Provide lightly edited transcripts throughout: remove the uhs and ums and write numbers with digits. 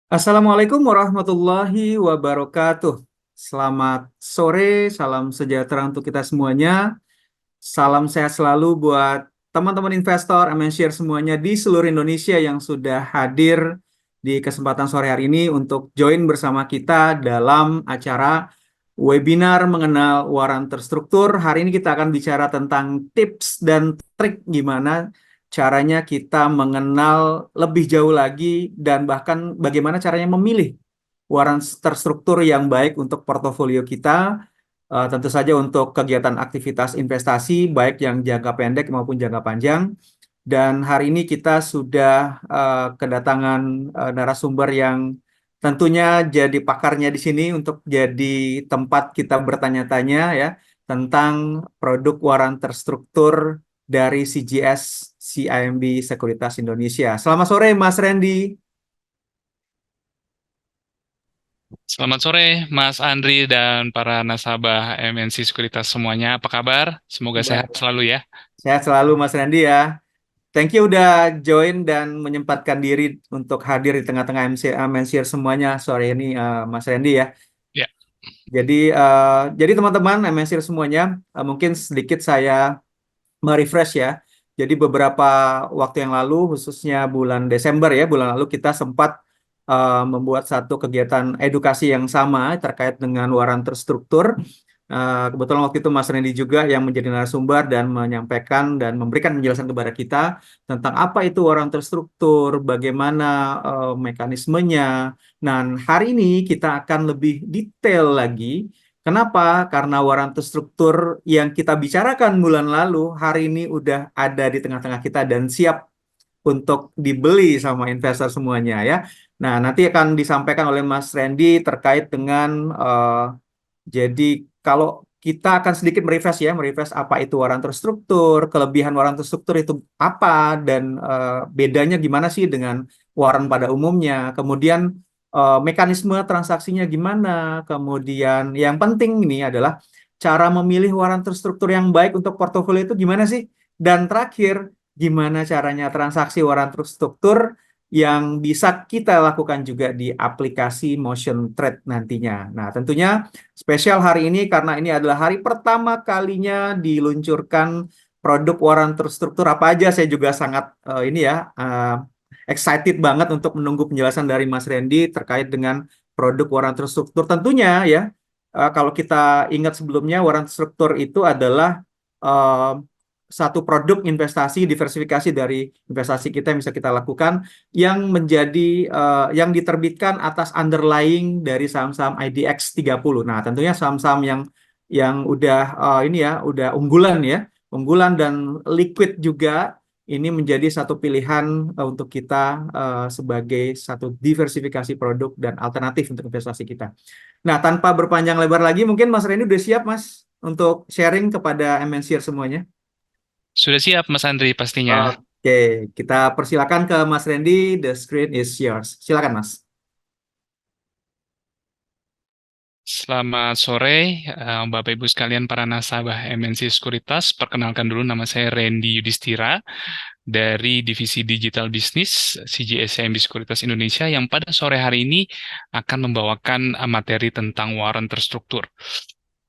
Assalamualaikum warahmatullahi wabarakatuh. Selamat sore, salam sejahtera untuk kita semuanya. Salam sehat selalu buat teman-teman investor, MNshare semuanya di seluruh Indonesia yang sudah hadir di kesempatan sore hari ini untuk join bersama kita dalam acara webinar mengenal waran terstruktur. Hari ini kita akan bicara tentang tips dan trik gimana caranya kita mengenal lebih jauh lagi dan bahkan bagaimana caranya memilih waran terstruktur yang baik untuk portofolio kita. Tentu saja untuk kegiatan aktivitas investasi, baik yang jangka pendek maupun jangka panjang. Dan hari ini kita sudah kedatangan narasumber yang tentunya jadi pakarnya di sini untuk jadi tempat kita bertanya-tanya ya tentang produk waran terstruktur dari CGS CIMB Sekuritas Indonesia. Selamat sore Mas Randy. Selamat sore, Mas Andri dan para nasabah MNC Sekuritas semuanya. Apa kabar? Semoga sehat Baik. selalu ya. Sehat selalu Mas Randy ya. Thank you udah join dan menyempatkan diri untuk hadir di tengah-tengah MNCR semuanya sore ini Mas Randy ya. Ya, Jadi teman-teman MNCR semuanya, mungkin sedikit saya merefresh ya. Jadi beberapa waktu yang lalu, khususnya bulan Desember ya, bulan lalu kita sempat membuat satu kegiatan edukasi yang sama terkait dengan waran terstruktur. Kebetulan waktu itu Mas Randy juga yang menjadi narasumber dan menyampaikan dan memberikan penjelasan kepada kita tentang apa itu waran terstruktur, bagaimana mekanismenya. Nah, hari ini kita akan lebih detail lagi. Kenapa? Karena waranti struktur yang kita bicarakan bulan lalu hari ini udah ada di tengah-tengah kita dan siap untuk dibeli sama investor semuanya ya. Nah, nanti akan disampaikan oleh Mas Randy terkait dengan jadi kalau kita akan sedikit merefresh apa itu waran terstruktur, kelebihan waran terstruktur itu apa dan bedanya gimana sih dengan waran pada umumnya. Kemudian mekanisme transaksinya gimana. Kemudian yang penting ini adalah cara memilih waran terstruktur yang baik untuk portofolio itu gimana sih. Dan terakhir, gimana caranya transaksi waran terstruktur yang bisa kita lakukan juga di aplikasi Motion Trade nantinya. Nah, tentunya spesial hari ini karena ini adalah hari pertama kalinya diluncurkan produk waran terstruktur apa aja. Saya juga sangat ini ya excited banget untuk menunggu penjelasan dari Mas Randy terkait dengan produk waran terstruktur. Tentunya ya kalau kita ingat sebelumnya waran terstruktur itu adalah eh, satu produk investasi diversifikasi dari investasi kita yang bisa kita lakukan yang menjadi yang diterbitkan atas underlying dari saham-saham IDX 30. Nah, tentunya saham-saham yang udah ini ya, udah unggulan ya, unggulan dan liquid juga ini menjadi satu pilihan untuk kita sebagai satu diversifikasi produk dan alternatif untuk investasi kita. Nah, tanpa berpanjang lebar lagi, mungkin Mas Reni udah siap, Mas, untuk sharing kepada MNCR semuanya. sudah siap Mas Andri pastinya. Oke, kita persilakan ke Mas Randy. The screen is yours. Silakan, Mas. Selamat sore, Bapak Ibu sekalian para nasabah MNC Sekuritas. Perkenalkan dulu nama saya Randy Yudhistira dari Divisi Digital Business CGS CIMB Sekuritas Indonesia yang pada sore hari ini akan membawakan materi tentang waran terstruktur.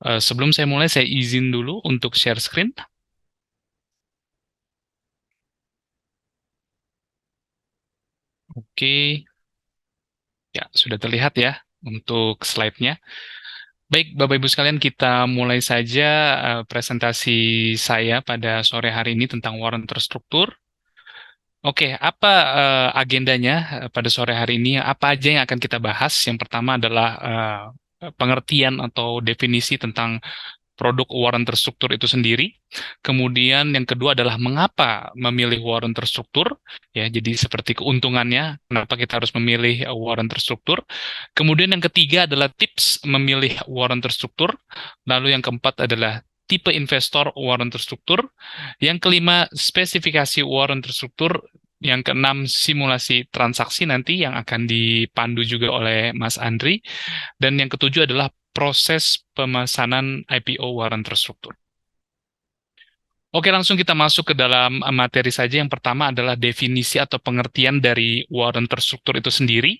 Sebelum saya mulai, saya izin dulu untuk share screen. Oke, ya sudah terlihat ya untuk slide-nya. Baik, Bapak Ibu sekalian, kita mulai saja presentasi saya pada sore hari ini tentang waran terstruktur. Oke, apa agendanya pada sore hari ini? Apa aja yang akan kita bahas? Yang pertama adalah pengertian atau definisi tentang produk waran terstruktur itu sendiri. Kemudian yang kedua adalah mengapa memilih waran terstruktur. Ya, jadi seperti keuntungannya, kenapa kita harus memilih waran terstruktur. Kemudian yang ketiga adalah tips memilih waran terstruktur. Lalu yang keempat adalah tipe investor waran terstruktur. Yang kelima, spesifikasi waran terstruktur. Yang keenam, simulasi transaksi nanti yang akan dipandu juga oleh Mas Andri. Dan yang ketujuh adalah proses pemesanan IPO waran terstruktur. Oke, langsung kita masuk ke dalam materi saja. Yang pertama adalah definisi atau pengertian dari waran terstruktur itu sendiri.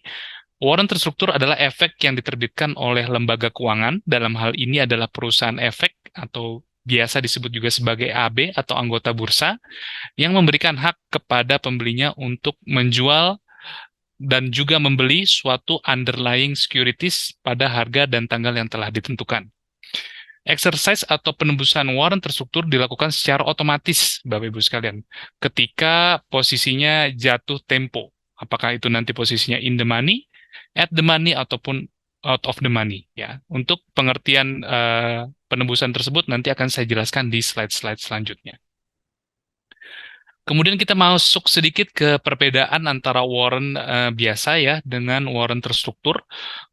Warrant terstruktur adalah efek yang diterbitkan oleh lembaga keuangan. Dalam hal ini adalah perusahaan efek atau biasa disebut juga sebagai AB atau anggota bursa yang memberikan hak kepada pembelinya untuk menjual dan juga membeli suatu underlying securities pada harga dan tanggal yang telah ditentukan. Exercise atau penembusan warrant terstruktur dilakukan secara otomatis, Bapak Ibu sekalian, ketika posisinya jatuh tempo. Apakah itu nanti posisinya in the money, at the money, ataupun out of the money. Ya, untuk pengertian penembusan tersebut nanti akan saya jelaskan di slide-slide selanjutnya. Kemudian kita masuk sedikit ke perbedaan antara warrant biasa ya dengan warrant terstruktur.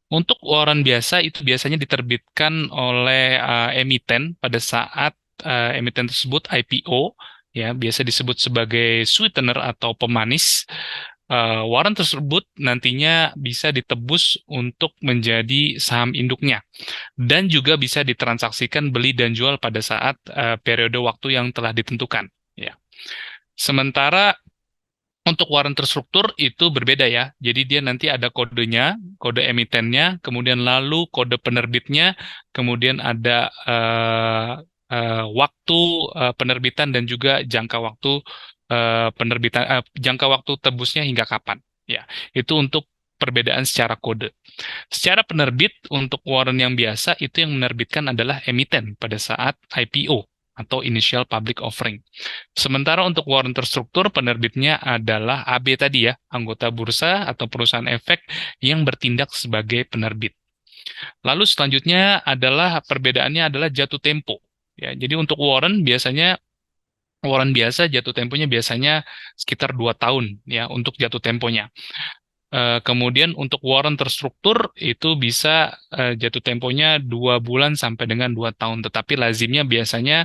Untuk warrant biasa itu biasanya diterbitkan oleh emiten pada saat emiten tersebut IPO, ya biasa disebut sebagai sweetener atau pemanis. Warrant tersebut nantinya bisa ditebus untuk menjadi saham induknya dan juga bisa ditransaksikan beli dan jual pada saat periode waktu yang telah ditentukan. Ya. Sementara untuk warrant terstruktur itu berbeda ya. Jadi dia nanti ada kodenya, kode emitennya, kemudian lalu kode penerbitnya, kemudian ada waktu penerbitan dan juga jangka waktu penerbitan, jangka waktu tebusnya hingga kapan. Ya, itu untuk perbedaan secara kode. Secara penerbit untuk warrant yang biasa itu yang menerbitkan adalah emiten pada saat IPO atau initial public offering. Sementara untuk warrant terstruktur penerbitnya adalah AB tadi ya, anggota bursa atau perusahaan efek yang bertindak sebagai penerbit. Lalu selanjutnya adalah perbedaannya adalah jatuh tempo. Ya, jadi untuk warrant biasa jatuh temponya biasanya sekitar 2 tahun ya untuk jatuh temponya. Kemudian untuk warrant terstruktur itu bisa jatuh temponya 2 bulan sampai dengan 2 tahun. Tetapi lazimnya biasanya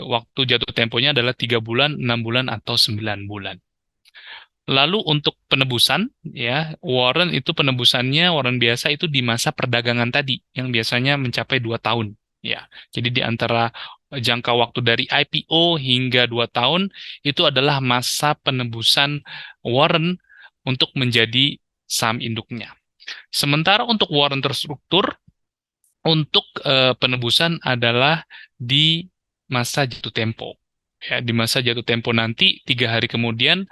waktu jatuh temponya adalah 3 bulan, 6 bulan, atau 9 bulan. Lalu untuk penebusan, ya warrant itu penebusannya warrant biasa itu di masa perdagangan tadi, yang biasanya mencapai 2 tahun. Ya, jadi di antara jangka waktu dari IPO hingga 2 tahun itu adalah masa penebusan warrant untuk menjadi saham induknya. Sementara untuk warrant terstruktur, untuk penebusan adalah di masa jatuh tempo. Ya, di masa jatuh tempo nanti 3 hari kemudian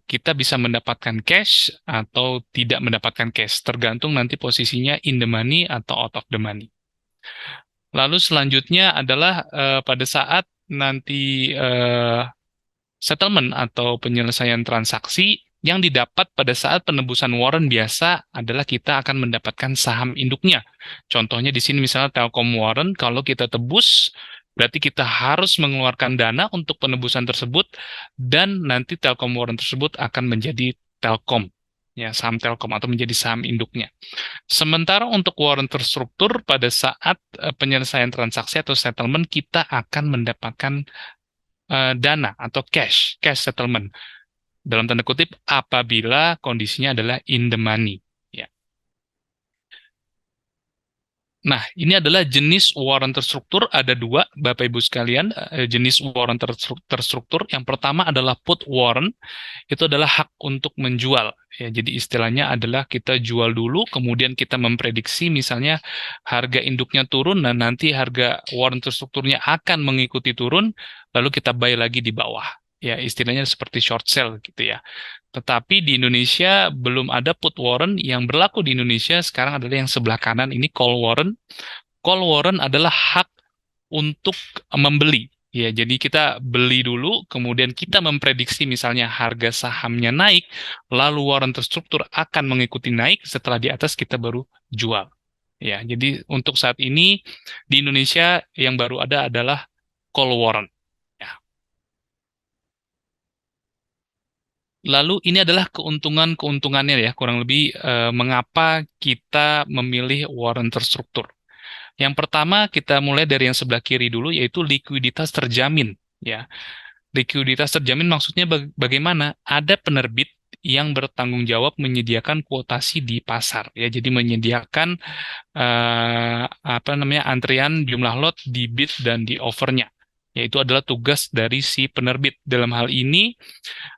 kita bisa mendapatkan cash atau tidak mendapatkan cash, tergantung nanti posisinya in the money atau out of the money. Lalu selanjutnya adalah pada saat nanti settlement atau penyelesaian transaksi yang didapat pada saat penebusan warrant biasa adalah kita akan mendapatkan saham induknya. Contohnya di sini misalnya Telkom warrant, kalau kita tebus berarti kita harus mengeluarkan dana untuk penebusan tersebut dan nanti Telkom warrant tersebut akan menjadi Telkom, ya saham Telkom atau menjadi saham induknya. Sementara untuk warrant terstruktur pada saat penyelesaian transaksi atau settlement kita akan mendapatkan dana atau cash settlement dalam tanda kutip apabila kondisinya adalah in the money. Ya. Nah, ini adalah jenis warrant terstruktur. Ada 2, Bapak Ibu sekalian, jenis warrant terstruktur. Yang pertama adalah put warrant, itu adalah hak untuk menjual. Ya, jadi istilahnya adalah kita jual dulu, kemudian kita memprediksi misalnya harga induknya turun, dan nanti harga warrant terstrukturnya akan mengikuti turun, lalu kita buy lagi di bawah. Ya, istilahnya seperti short sell gitu ya. Tetapi di Indonesia belum ada put warrant. Yang berlaku di Indonesia sekarang adalah yang sebelah kanan ini call warrant. Call warrant adalah hak untuk membeli. Ya, jadi kita beli dulu, kemudian kita memprediksi misalnya harga sahamnya naik, lalu warrant terstruktur akan mengikuti naik, setelah di atas kita baru jual. Ya, jadi untuk saat ini di Indonesia yang baru ada adalah call warrant. Ya. Lalu ini adalah keuntungan-keuntungannya ya, kurang lebih mengapa kita memilih warrant terstruktur. Yang pertama kita mulai dari yang sebelah kiri dulu, yaitu likuiditas terjamin. Ya, likuiditas terjamin maksudnya bagaimana? Ada penerbit yang bertanggung jawab menyediakan kuotasi di pasar. Ya, jadi menyediakan apa namanya antrian jumlah lot di bid dan di offernya. Yaitu adalah tugas dari si penerbit. Dalam hal ini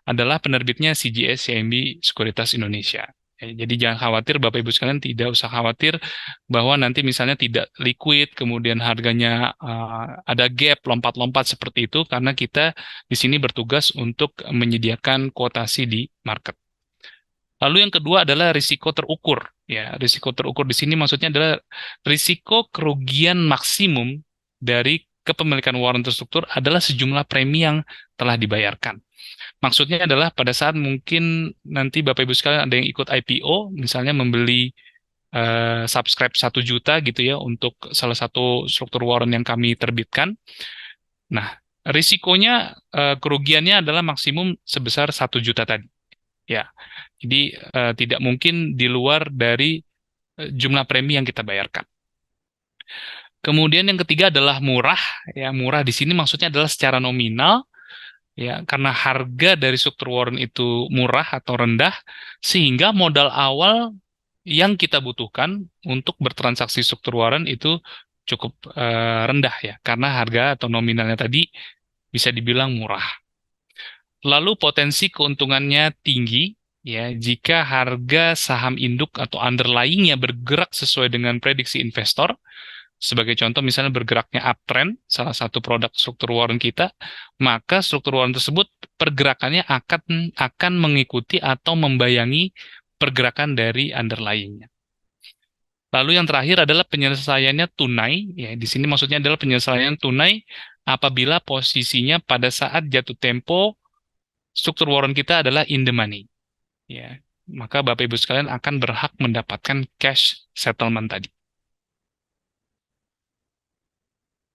adalah penerbitnya CGS CIMB Sekuritas Indonesia. Jadi jangan khawatir, Bapak Ibu sekalian tidak usah khawatir bahwa nanti misalnya tidak liquid, kemudian harganya ada gap, lompat-lompat seperti itu, karena kita di sini bertugas untuk menyediakan kuotasi di market. Lalu yang kedua adalah risiko terukur. Ya, risiko terukur di sini maksudnya adalah risiko kerugian maksimum dari kepemilikan warren terstruktur adalah sejumlah premi yang telah dibayarkan. Maksudnya adalah pada saat mungkin nanti Bapak Ibu sekalian ada yang ikut IPO, misalnya membeli subscribe 1 juta gitu ya untuk salah satu struktur warren yang kami terbitkan. Nah, risikonya kerugiannya adalah maksimum sebesar 1 juta tadi. Ya, jadi tidak mungkin di luar dari jumlah premi yang kita bayarkan. Kemudian yang ketiga adalah murah. Ya, murah di sini maksudnya adalah secara nominal. Ya, karena harga dari struktur warren itu murah atau rendah, sehingga modal awal yang kita butuhkan untuk bertransaksi struktur warren itu cukup rendah ya, karena harga atau nominalnya tadi bisa dibilang murah. Lalu potensi keuntungannya tinggi ya jika harga saham induk atau underlyingnya bergerak sesuai dengan prediksi investor. Sebagai contoh misalnya bergeraknya uptrend, salah satu produk struktur warren kita, maka struktur warren tersebut pergerakannya akan mengikuti atau membayangi pergerakan dari underlyingnya. Lalu yang terakhir adalah penyelesaiannya tunai. Ya, di sini maksudnya adalah penyelesaian tunai apabila posisinya pada saat jatuh tempo struktur warren kita adalah in the money. Ya, maka Bapak Ibu sekalian akan berhak mendapatkan cash settlement tadi.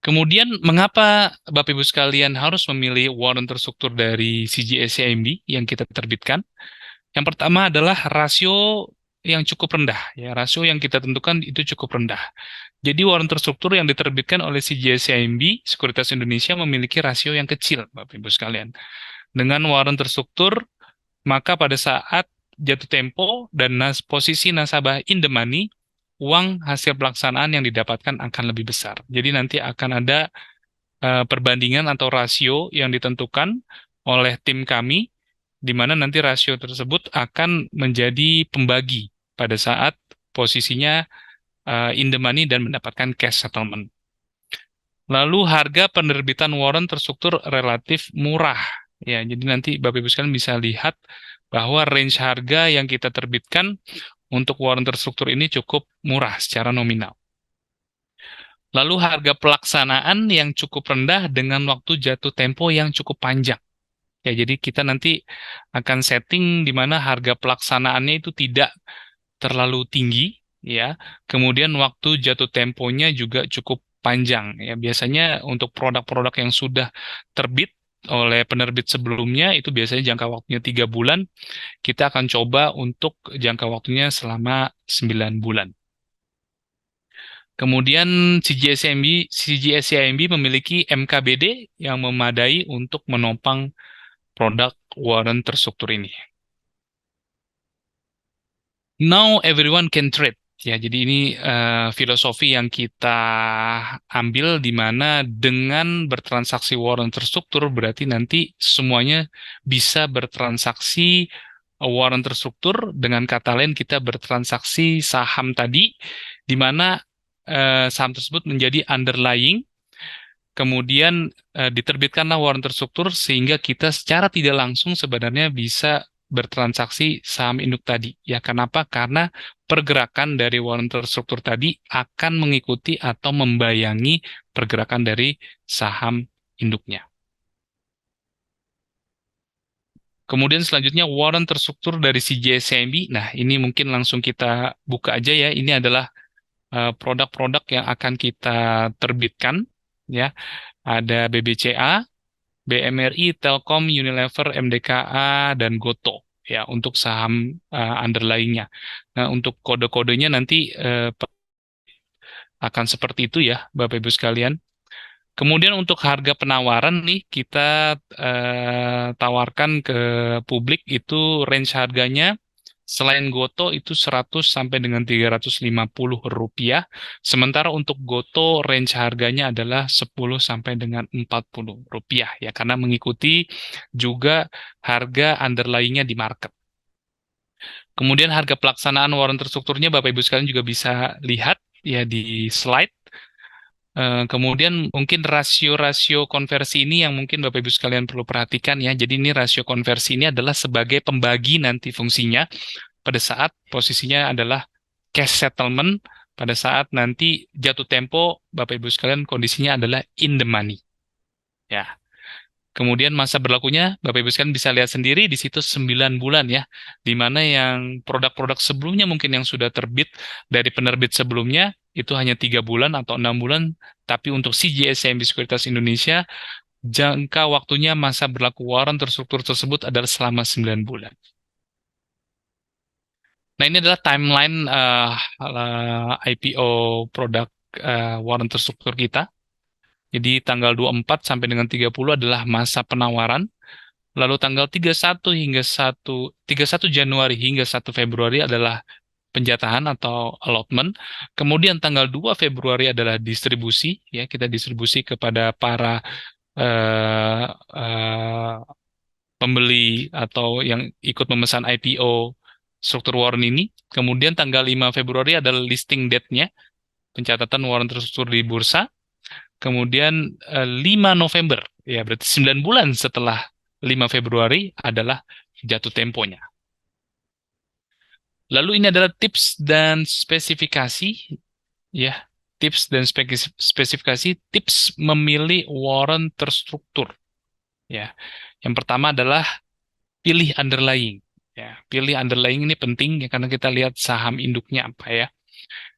Kemudian, mengapa Bapak Ibu sekalian harus memilih warren terstruktur dari CGS-CIMB yang kita terbitkan? Yang pertama adalah rasio yang cukup rendah. Ya, rasio yang kita tentukan itu cukup rendah. Jadi warren terstruktur yang diterbitkan oleh CGS-CIMB, Sekuritas Indonesia memiliki rasio yang kecil, Bapak Ibu sekalian. Dengan warren terstruktur, maka pada saat jatuh tempo dan posisi nasabah in the money, uang hasil pelaksanaan yang didapatkan akan lebih besar. Jadi nanti akan ada perbandingan atau rasio yang ditentukan oleh tim kami, di mana nanti rasio tersebut akan menjadi pembagi pada saat posisinya in the money dan mendapatkan cash settlement. Lalu harga penerbitan warren terstruktur relatif murah. Ya, jadi nanti Bapak Ibu sekalian bisa lihat bahwa range harga yang kita terbitkan untuk warren terstruktur ini cukup murah secara nominal. Lalu harga pelaksanaan yang cukup rendah dengan waktu jatuh tempo yang cukup panjang. Ya, jadi kita nanti akan setting di mana harga pelaksanaannya itu tidak terlalu tinggi, ya. Kemudian waktu jatuh temponya juga cukup panjang. Ya, biasanya untuk produk-produk yang sudah terbit oleh penerbit sebelumnya itu biasanya jangka waktunya 3 bulan. Kita akan coba untuk jangka waktunya selama 9 bulan. Kemudian CGS-CIMB memiliki MKBD yang memadai untuk menopang produk warren terstruktur ini. Now everyone can trade. Ya, jadi ini filosofi yang kita ambil di mana dengan bertransaksi warren terstruktur berarti nanti semuanya bisa bertransaksi warren terstruktur. Dengan kata lain kita bertransaksi saham tadi di mana saham tersebut menjadi underlying. Kemudian diterbitkanlah warren terstruktur sehingga kita secara tidak langsung sebenarnya bisa bertransaksi saham induk tadi. Ya, kenapa? Karena pergerakan dari warren terstruktur tadi akan mengikuti atau membayangi pergerakan dari saham induknya. Kemudian selanjutnya warren terstruktur dari CGS-CIMB. Nah, ini mungkin langsung kita buka aja ya. Ini adalah produk-produk yang akan kita terbitkan. Ya, ada BBCA, BMRI, Telkom, Unilever, MDKA, dan Goto ya untuk saham underlying-nya. Nah, untuk kode-kodenya nanti akan seperti itu ya, Bapak Ibu sekalian. Kemudian untuk harga penawaran nih kita tawarkan ke publik itu range harganya selain Goto itu 100 sampai dengan 350 rupiah. Sementara untuk Goto range harganya adalah 10 sampai dengan 40 rupiah ya karena mengikuti juga harga underlying-nya di market. Kemudian harga pelaksanaan warrant terstrukturnya Bapak Ibu sekalian juga bisa lihat ya di slide. Kemudian mungkin rasio-rasio konversi ini yang mungkin Bapak Ibu sekalian perlu perhatikan ya. Jadi ini rasio konversi ini adalah sebagai pembagi nanti fungsinya pada saat posisinya adalah cash settlement, pada saat nanti jatuh tempo Bapak Ibu sekalian kondisinya adalah in the money. Ya. Kemudian masa berlakunya, Bapak Ibu sekalian bisa lihat sendiri di situ 9 bulan ya, di mana yang produk-produk sebelumnya mungkin yang sudah terbit dari penerbit sebelumnya, itu hanya 3 bulan atau 6 bulan, tapi untuk CGS CIMB Sekuritas Indonesia, jangka waktunya masa berlaku warrant terstruktur tersebut adalah selama 9 bulan. Nah, ini adalah timeline IPO produk warrant terstruktur kita. Jadi tanggal 24 sampai dengan 30 adalah masa penawaran. Lalu tanggal 31 Januari hingga 1 Februari adalah penjatahan atau allotment. Kemudian tanggal 2 Februari adalah distribusi, ya kita distribusi kepada para eh, eh, pembeli atau yang ikut memesan IPO struktur warrant ini. Kemudian tanggal 5 Februari adalah listing date-nya, pencatatan warrant terstruktur di bursa. Kemudian 5 November, ya berarti 9 bulan setelah 5 Februari adalah jatuh temponya. Lalu ini adalah tips dan spesifikasi, ya, tips dan spesifikasi, tips memilih warrant terstruktur. Ya, yang pertama adalah pilih underlying. Ya, pilih underlying ini penting ya karena kita lihat saham induknya apa ya.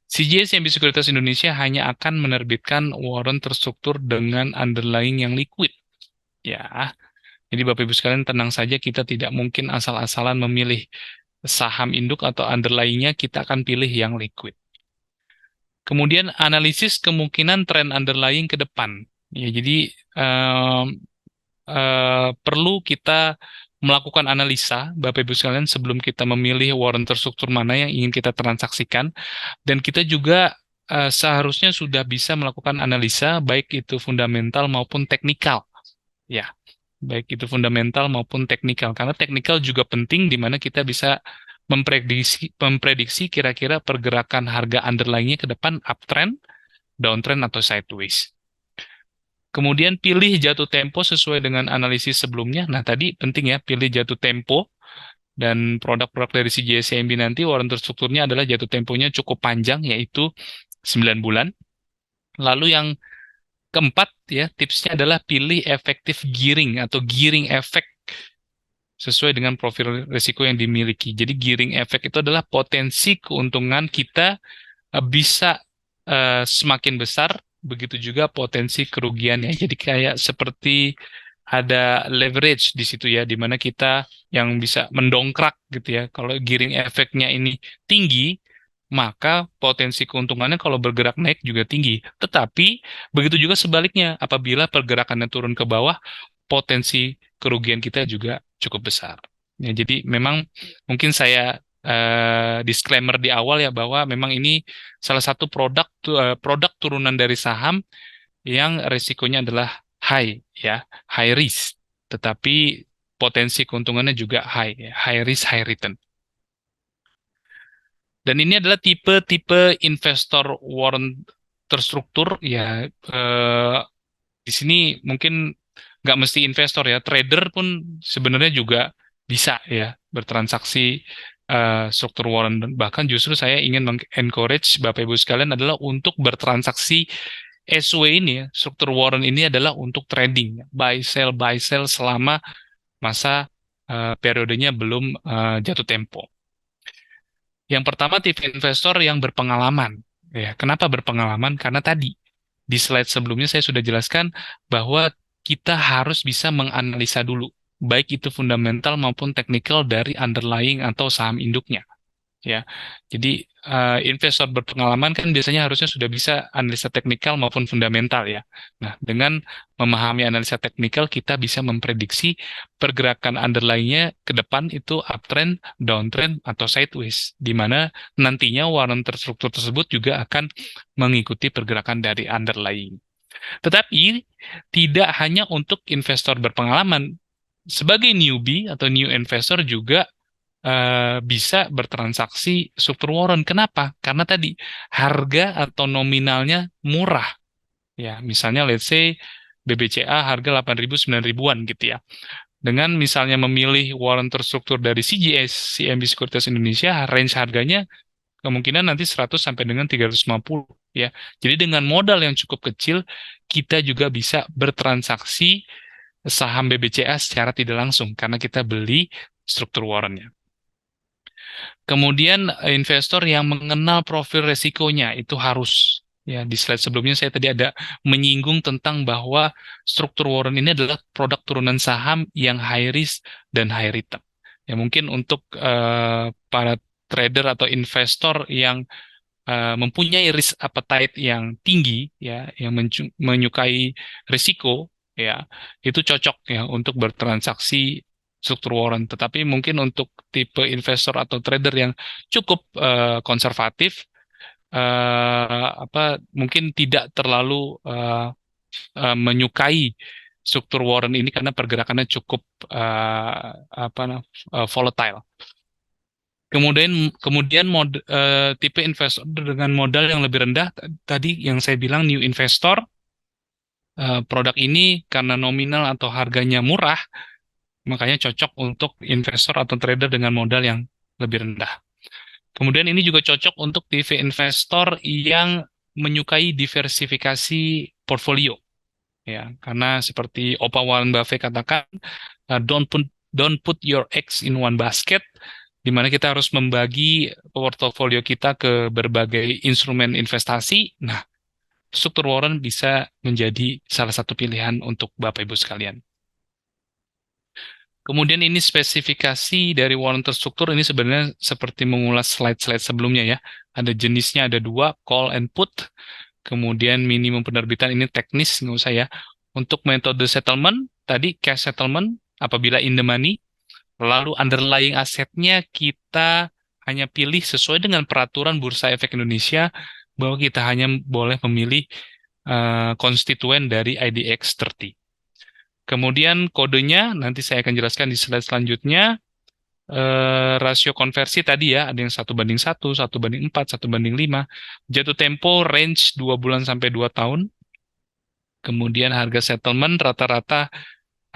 CGS yang Sekuritas Indonesia hanya akan menerbitkan warrant terstruktur dengan underlying yang liquid. Ya, jadi Bapak Ibu sekalian tenang saja, kita tidak mungkin asal-asalan memilih saham induk atau underlying-nya, kita akan pilih yang liquid. Kemudian analisis kemungkinan tren underlying ke depan. Ya, jadi perlu kita melakukan analisa, Bapak Ibu sekalian, sebelum kita memilih warrant terstruktur mana yang ingin kita transaksikan. Dan kita juga seharusnya sudah bisa melakukan analisa, baik itu fundamental maupun teknikal. Ya, baik itu fundamental maupun teknikal. Karena teknikal juga penting di mana kita bisa memprediksi kira-kira pergerakan harga underlying-nya ke depan uptrend, downtrend, atau sideways. Kemudian pilih jatuh tempo sesuai dengan analisis sebelumnya. Nah, tadi penting ya, pilih jatuh tempo. Dan produk-produk dari CGS CIMB nanti warrant terstrukturnya adalah jatuh temponya cukup panjang, yaitu 9 bulan. Lalu yang keempat ya, tipsnya adalah pilih efektif gearing atau gearing effect sesuai dengan profil risiko yang dimiliki. Jadi gearing effect itu adalah potensi keuntungan kita bisa semakin besar, begitu juga potensi kerugiannya. Jadi kayak seperti ada leverage di situ ya, di mana kita yang bisa mendongkrak gitu ya. Kalau gearing efeknya ini tinggi, maka potensi keuntungannya kalau bergerak naik juga tinggi. Tetapi begitu juga sebaliknya, apabila pergerakannya turun ke bawah, potensi kerugian kita juga cukup besar. Ya, jadi memang mungkin saya disclaimer di awal ya bahwa memang ini salah satu produk turunan dari saham yang risikonya adalah high ya, high risk, tetapi potensi keuntungannya juga high ya, high risk high return. Dan ini adalah tipe-tipe investor warrant terstruktur ya. Di sini mungkin nggak mesti investor ya, trader pun sebenarnya juga bisa ya bertransaksi struktur warrant. Dan bahkan justru saya ingin encourage Bapak Ibu sekalian adalah untuk bertransaksi SW ini ya, struktur warrant ini adalah untuk trading, buy sell selama masa periodenya belum jatuh tempo. Yang pertama tipe investor yang berpengalaman. Ya, kenapa berpengalaman? Karena tadi di slide sebelumnya saya sudah jelaskan bahwa kita harus bisa menganalisa dulu, baik itu fundamental maupun teknikal dari underlying atau saham induknya. Ya, jadi investor berpengalaman kan biasanya harusnya sudah bisa analisa teknikal maupun fundamental ya. Nah, dengan memahami analisa teknikal kita bisa memprediksi pergerakan underlying-nya ke depan itu uptrend, downtrend, atau sideways, di mana nantinya warrant terstruktur tersebut juga akan mengikuti pergerakan dari underlying. Tetapi tidak hanya untuk investor berpengalaman, sebagai newbie atau new investor juga bisa bertransaksi struktur warrant. Kenapa? Karena tadi harga atau nominalnya murah. Ya, misalnya let's say BBCA harga 8.000 9.000-an gitu ya. Dengan misalnya memilih warrant terstruktur dari CGS, CMB Sekuritas Indonesia, range harganya kemungkinan nanti 100 sampai dengan 350 ya. Jadi dengan modal yang cukup kecil, kita juga bisa bertransaksi saham BBCA secara tidak langsung karena kita beli struktur warrant-nya. Kemudian investor yang mengenal profil resikonya itu harus ya, di slide sebelumnya saya tadi ada menyinggung tentang bahwa struktur warrant ini adalah produk turunan saham yang high risk dan high return. Ya mungkin untuk para trader atau investor yang mempunyai risk appetite yang tinggi ya, yang menyukai risiko ya, itu cocok ya untuk bertransaksi struktur warrant. Tetapi mungkin untuk tipe investor atau trader yang cukup konservatif, mungkin tidak terlalu menyukai struktur warrant ini karena pergerakannya cukup volatile. Kemudian kemudian tipe investor dengan modal yang lebih rendah tadi yang saya bilang new investor, produk ini karena nominal atau harganya murah makanya cocok untuk investor atau trader dengan modal yang lebih rendah. Kemudian ini juga cocok untuk tipe investor yang menyukai diversifikasi portfolio ya, karena seperti Opa Warren Buffett katakan, don't put your eggs in one basket, di mana kita harus membagi portofolio kita ke berbagai instrumen investasi. Nah, struktur warrant bisa menjadi salah satu pilihan untuk Bapak Ibu sekalian. Kemudian ini spesifikasi dari warrant terstruktur ini sebenarnya seperti mengulas slide-slide sebelumnya ya. Ada jenisnya, ada dua, call and put. Kemudian minimum penerbitan ini teknis, nggak usah ya. Untuk metode settlement, tadi cash settlement apabila in the money. Lalu underlying asetnya kita hanya pilih sesuai dengan peraturan Bursa Efek Indonesia bahwa kita hanya boleh memilih konstituen dari IDX 30. Kemudian kodenya nanti saya akan jelaskan di slide selanjutnya. Rasio konversi tadi ya, ada yang 1:1, 1:4, 1:5. Jatuh tempo range 2 bulan sampai 2 tahun. Kemudian harga settlement rata-rata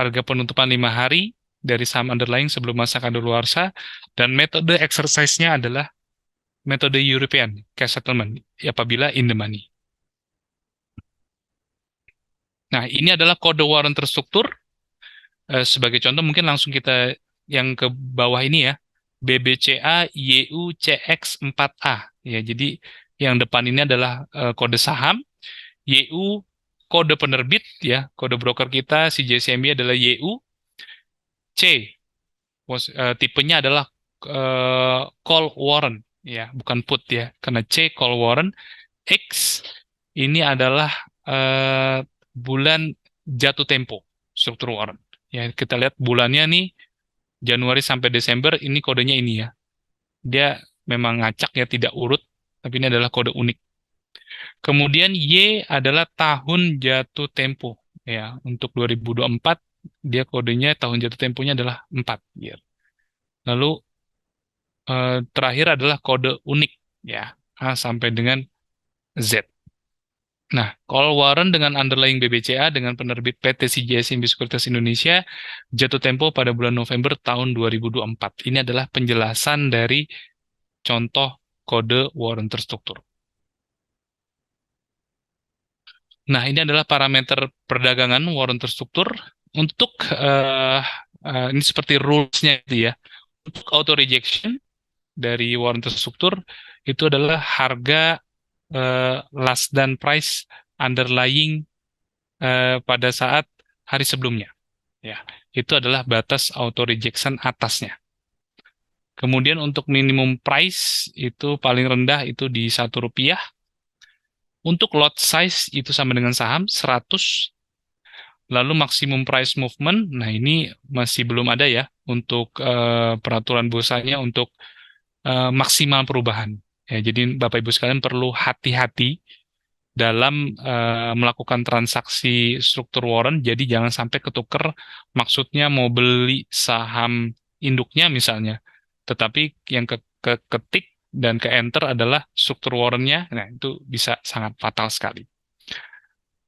harga penutupan 5 hari dari saham underlying sebelum masa kadaluarsa, dan metode exercise-nya adalah metode European cash settlement apabila in the money. Nah, ini adalah kode warrant terstruktur. Sebagai contoh mungkin langsung kita yang ke bawah ini ya. BBCA YU-CX4A. Ya, jadi yang depan ini adalah kode saham. YU kode penerbit ya, kode broker kita si JCMB adalah YU. C tipenya adalah call warrant ya, bukan put ya, karena C call warrant. X ini adalah bulan jatuh tempo struktur warrant. Ya, kita lihat bulannya nih Januari sampai Desember, ini kodenya ini ya. Dia memang ngacak ya, tidak urut, tapi ini adalah kode unik. Kemudian Y adalah tahun jatuh tempo ya. Untuk 2024 dia kodenya tahun jatuh temponya adalah 4 ya. Lalu terakhir adalah kode unik ya, A sampai dengan Z. Nah, call warrant dengan underlying BBCA dengan penerbit PT CGS Sekuritas Indonesia jatuh tempo pada bulan November tahun 2024. Ini adalah penjelasan dari contoh kode warrant terstruktur. Nah, ini adalah parameter perdagangan warrant terstruktur. Untuk ini seperti rules-nya itu ya. Untuk auto rejection dari warrant terstruktur itu adalah harga last done price underlying pada saat hari sebelumnya. Ya, itu adalah batas auto rejection atasnya. Kemudian untuk minimum price itu paling rendah itu di Rp1. Untuk lot size itu sama dengan saham 100. Lalu maksimum price movement, nah ini masih belum ada ya untuk peraturan bursanya untuk maksimal perubahan. Ya, jadi Bapak Ibu sekalian perlu hati-hati dalam melakukan transaksi struktur warrant. Jadi jangan sampai ketuker, maksudnya mau beli saham induknya misalnya, tetapi yang ketik dan ke enter adalah struktur warrant-nya. Nah, itu bisa sangat fatal sekali.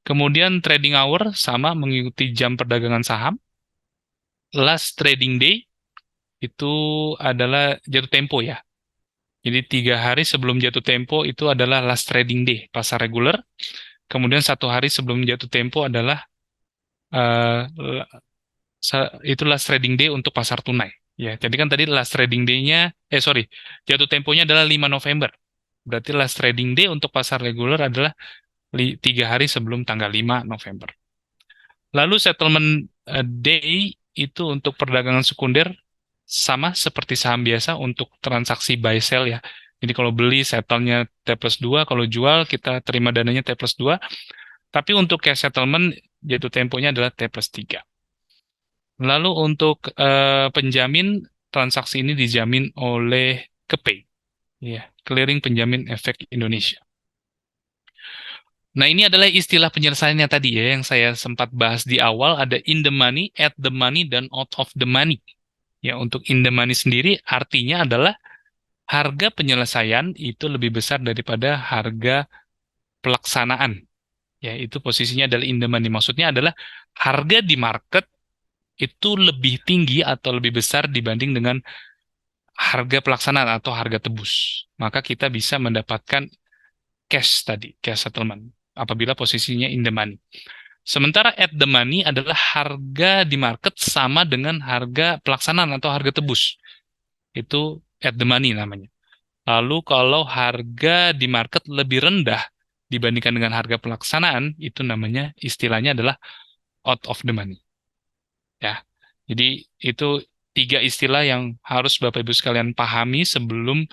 Kemudian trading hour sama mengikuti jam perdagangan saham. Last trading day itu adalah jatuh tempo ya. Jadi 3 hari sebelum jatuh tempo itu adalah last trading day pasar reguler. Kemudian 1 hari sebelum jatuh tempo adalah eh, itu last trading day untuk pasar tunai. Ya, jadi kan tadi last trading day-nya, sorry, jatuh temponya adalah 5 November. Berarti last trading day untuk pasar reguler adalah 3 hari sebelum tanggal 5 November. Lalu settlement day itu untuk perdagangan sekunder sama seperti saham biasa untuk transaksi buy sell ya. Jadi kalau beli settlenya T+2, kalau jual kita terima dananya T+2. Tapi untuk cash settlement jatuh temponya adalah T+3. Lalu untuk penjamin transaksi ini dijamin oleh KEPE, ya, Clearing Penjamin Efek Indonesia. Nah, ini adalah istilah penyelesaiannya tadi ya, yang saya sempat bahas di awal, ada in the money, at the money, dan out of the money. Ya, untuk in the money sendiri artinya adalah harga penyelesaian itu lebih besar daripada harga pelaksanaan. Ya, itu posisinya adalah in the money. Maksudnya adalah harga di market itu lebih tinggi atau lebih besar dibanding dengan harga pelaksanaan atau harga tebus. Maka kita bisa mendapatkan cash tadi, cash settlement, apabila posisinya in the money. Sementara at the money adalah harga di market sama dengan harga pelaksanaan atau harga tebus. Itu at the money namanya. Lalu kalau harga di market lebih rendah dibandingkan dengan harga pelaksanaan, itu namanya istilahnya adalah out of the money. Ya. Jadi itu 3 istilah yang harus Bapak Ibu sekalian pahami sebelum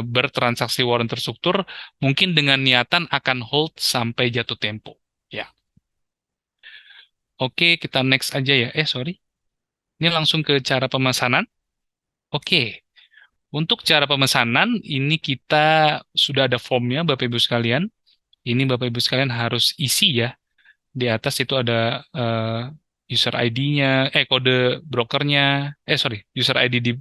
bertransaksi warrant terstruktur, mungkin dengan niatan akan hold sampai jatuh tempo. Ya. Oke, kita next aja ya. Sorry. Ini langsung ke cara pemesanan. Oke. Untuk cara pemesanan, ini kita sudah ada formnya Bapak Ibu sekalian. Ini Bapak Ibu sekalian harus isi ya. Di atas itu ada user ID-nya, kode brokernya, sorry, user ID di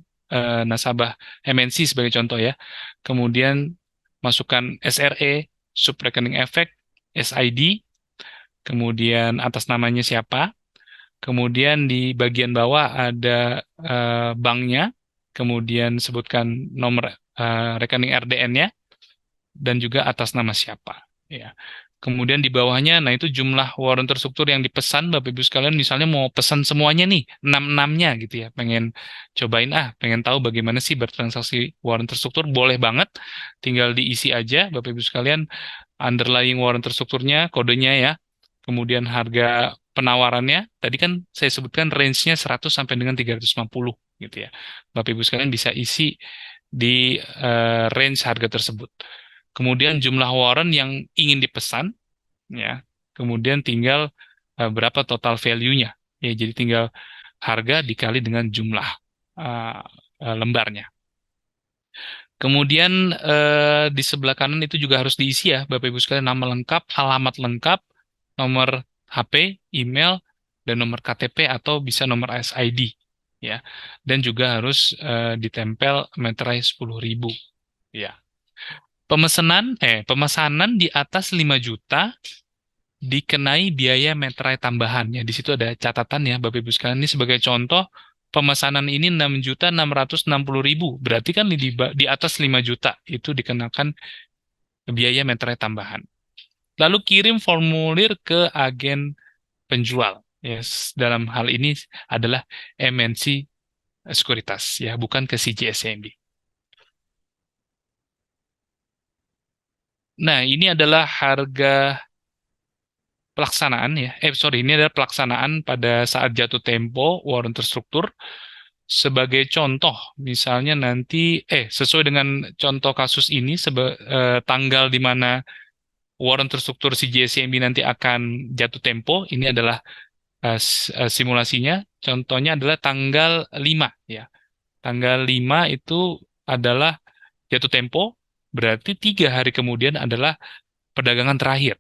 nasabah MNC sebagai contoh ya. Kemudian masukkan SRE, sub rekening efek, SID, kemudian atas namanya siapa, kemudian di bagian bawah ada banknya, kemudian sebutkan nomor rekening RDN-nya, dan juga atas nama siapa. Ya. Kemudian di bawahnya, nah itu jumlah warrant terstruktur yang dipesan, Bapak Ibu sekalian, misalnya mau pesan semuanya nih, 6-6-nya gitu ya, pengen cobain pengen tahu bagaimana sih bertransaksi warrant terstruktur, boleh banget, tinggal diisi aja, Bapak Ibu sekalian, underlying warrant terstrukturnya, kodenya ya, kemudian harga penawarannya, tadi kan saya sebutkan range-nya 100 sampai dengan 350 gitu ya. Bapak Ibu sekalian bisa isi di range harga tersebut. Kemudian jumlah warrant yang ingin dipesan, ya. Kemudian tinggal berapa total value-nya. Ya, jadi tinggal harga dikali dengan jumlah uh, lembarnya. Kemudian di sebelah kanan itu juga harus diisi ya, Bapak Ibu sekalian, nama lengkap, alamat lengkap, nomor HP, email, dan nomor KTP atau bisa nomor SID, ya. Dan juga harus ditempel meterai 10.000, ya. Pemesanan di atas 5 juta dikenai biaya meterai tambahan. Ya, di situ ada catatan ya, Bapak Ibu sekalian. Ini sebagai contoh, pemesanan ini 6.660.000. Berarti kan di atas 5 juta itu dikenakan biaya meterai tambahan. Lalu kirim formulir ke agen penjual. Yes, dalam hal ini adalah MNC Sekuritas, ya, bukan ke CGSCMB. Nah, ini adalah harga pelaksanaan ya. Sorry, ini adalah pelaksanaan pada saat jatuh tempo warrant terstruktur. Sebagai contoh, misalnya nanti sesuai dengan contoh kasus ini, tanggal di mana warrant terstruktur CGSCMB nanti akan jatuh tempo, ini adalah simulasinya. Contohnya adalah tanggal 5 ya. Tanggal 5 itu adalah jatuh tempo, berarti 3 hari kemudian adalah perdagangan terakhir.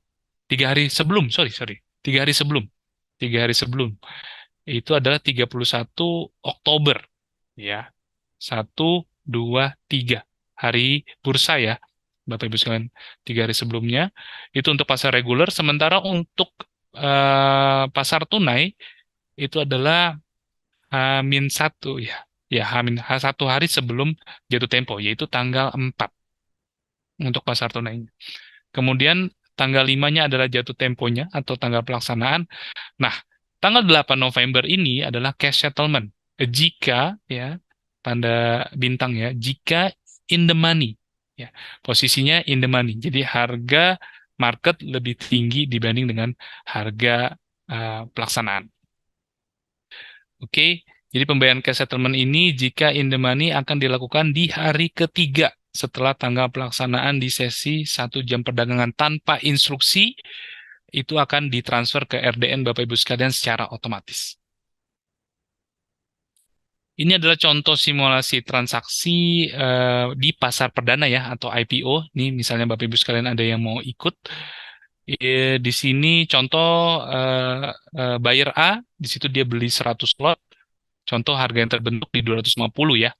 3 hari sebelum, sorry. 3 hari sebelum. 3 hari sebelum. Itu adalah 31 Oktober. Ya. Satu, dua, tiga. Hari bursa ya, Bapak Ibu sekalian. 3 hari sebelumnya. Itu untuk pasar reguler. Sementara untuk pasar tunai, itu adalah Hamin satu ya. Ya, Hamin satu hari sebelum jatuh tempo, yaitu tanggal 4 untuk pasar tunai. Kemudian tanggal 5-nya adalah jatuh temponya atau tanggal pelaksanaan. Nah, tanggal 8 November ini adalah cash settlement. Jika ya, tanda bintang ya, jika in the money. Ya, posisinya in the money. Jadi harga market lebih tinggi dibanding dengan harga pelaksanaan. Oke, jadi pembayaran cash settlement ini jika in the money akan dilakukan di hari ketiga setelah tanggal pelaksanaan di sesi 1 jam perdagangan tanpa instruksi, itu akan ditransfer ke RDN Bapak Ibu sekalian secara otomatis. Ini adalah contoh simulasi transaksi di pasar perdana ya atau IPO. Nih misalnya Bapak Ibu sekalian ada yang mau ikut. Di sini contoh buyer A, di situ dia beli 100 lot. Contoh harga yang terbentuk di 250 ya.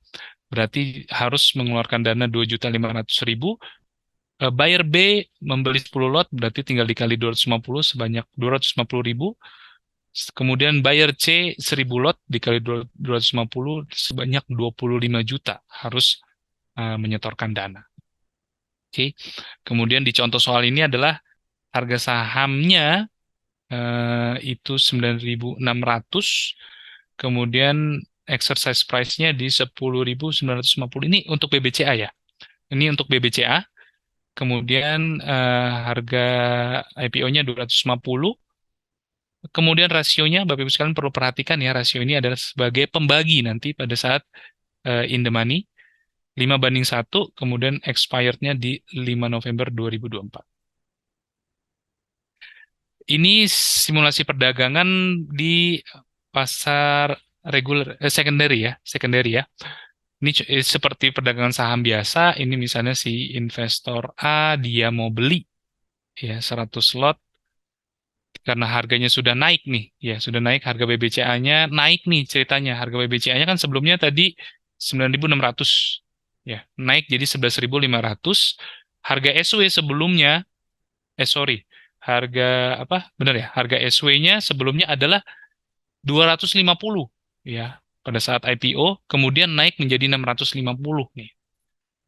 Berarti harus mengeluarkan dana 2.500.000. Buyer B membeli 10 lot, berarti tinggal dikali 250 sebanyak 250.000. Kemudian buyer C 1.000 lot dikali 250 sebanyak 25 juta harus menyetorkan dana. Oke. Kemudian di contoh soal ini adalah harga sahamnya itu 9.600, kemudian exercise price-nya di 10.950. Ini untuk BBCA ya. Ini untuk BBCA. Kemudian harga IPO-nya 250. Kemudian rasionya, Bapak Ibu sekalian perlu perhatikan ya, rasio ini adalah sebagai pembagi nanti pada saat in the money, 5:1, kemudian expired-nya di 5 November 2024. Ini simulasi perdagangan di pasar reguler, secondary ya. Ini seperti perdagangan saham biasa, ini misalnya si investor A, dia mau beli ya 100 lot, karena harganya sudah naik nih, ya sudah naik harga BBCA-nya naik nih ceritanya. Harga BBCA-nya kan sebelumnya tadi 9.600 ya, naik jadi 11.500. Harga SW sebelumnya sorry, harga apa? Benar ya? Harga SW-nya sebelumnya adalah 250 ya pada saat IPO, kemudian naik menjadi 650 nih.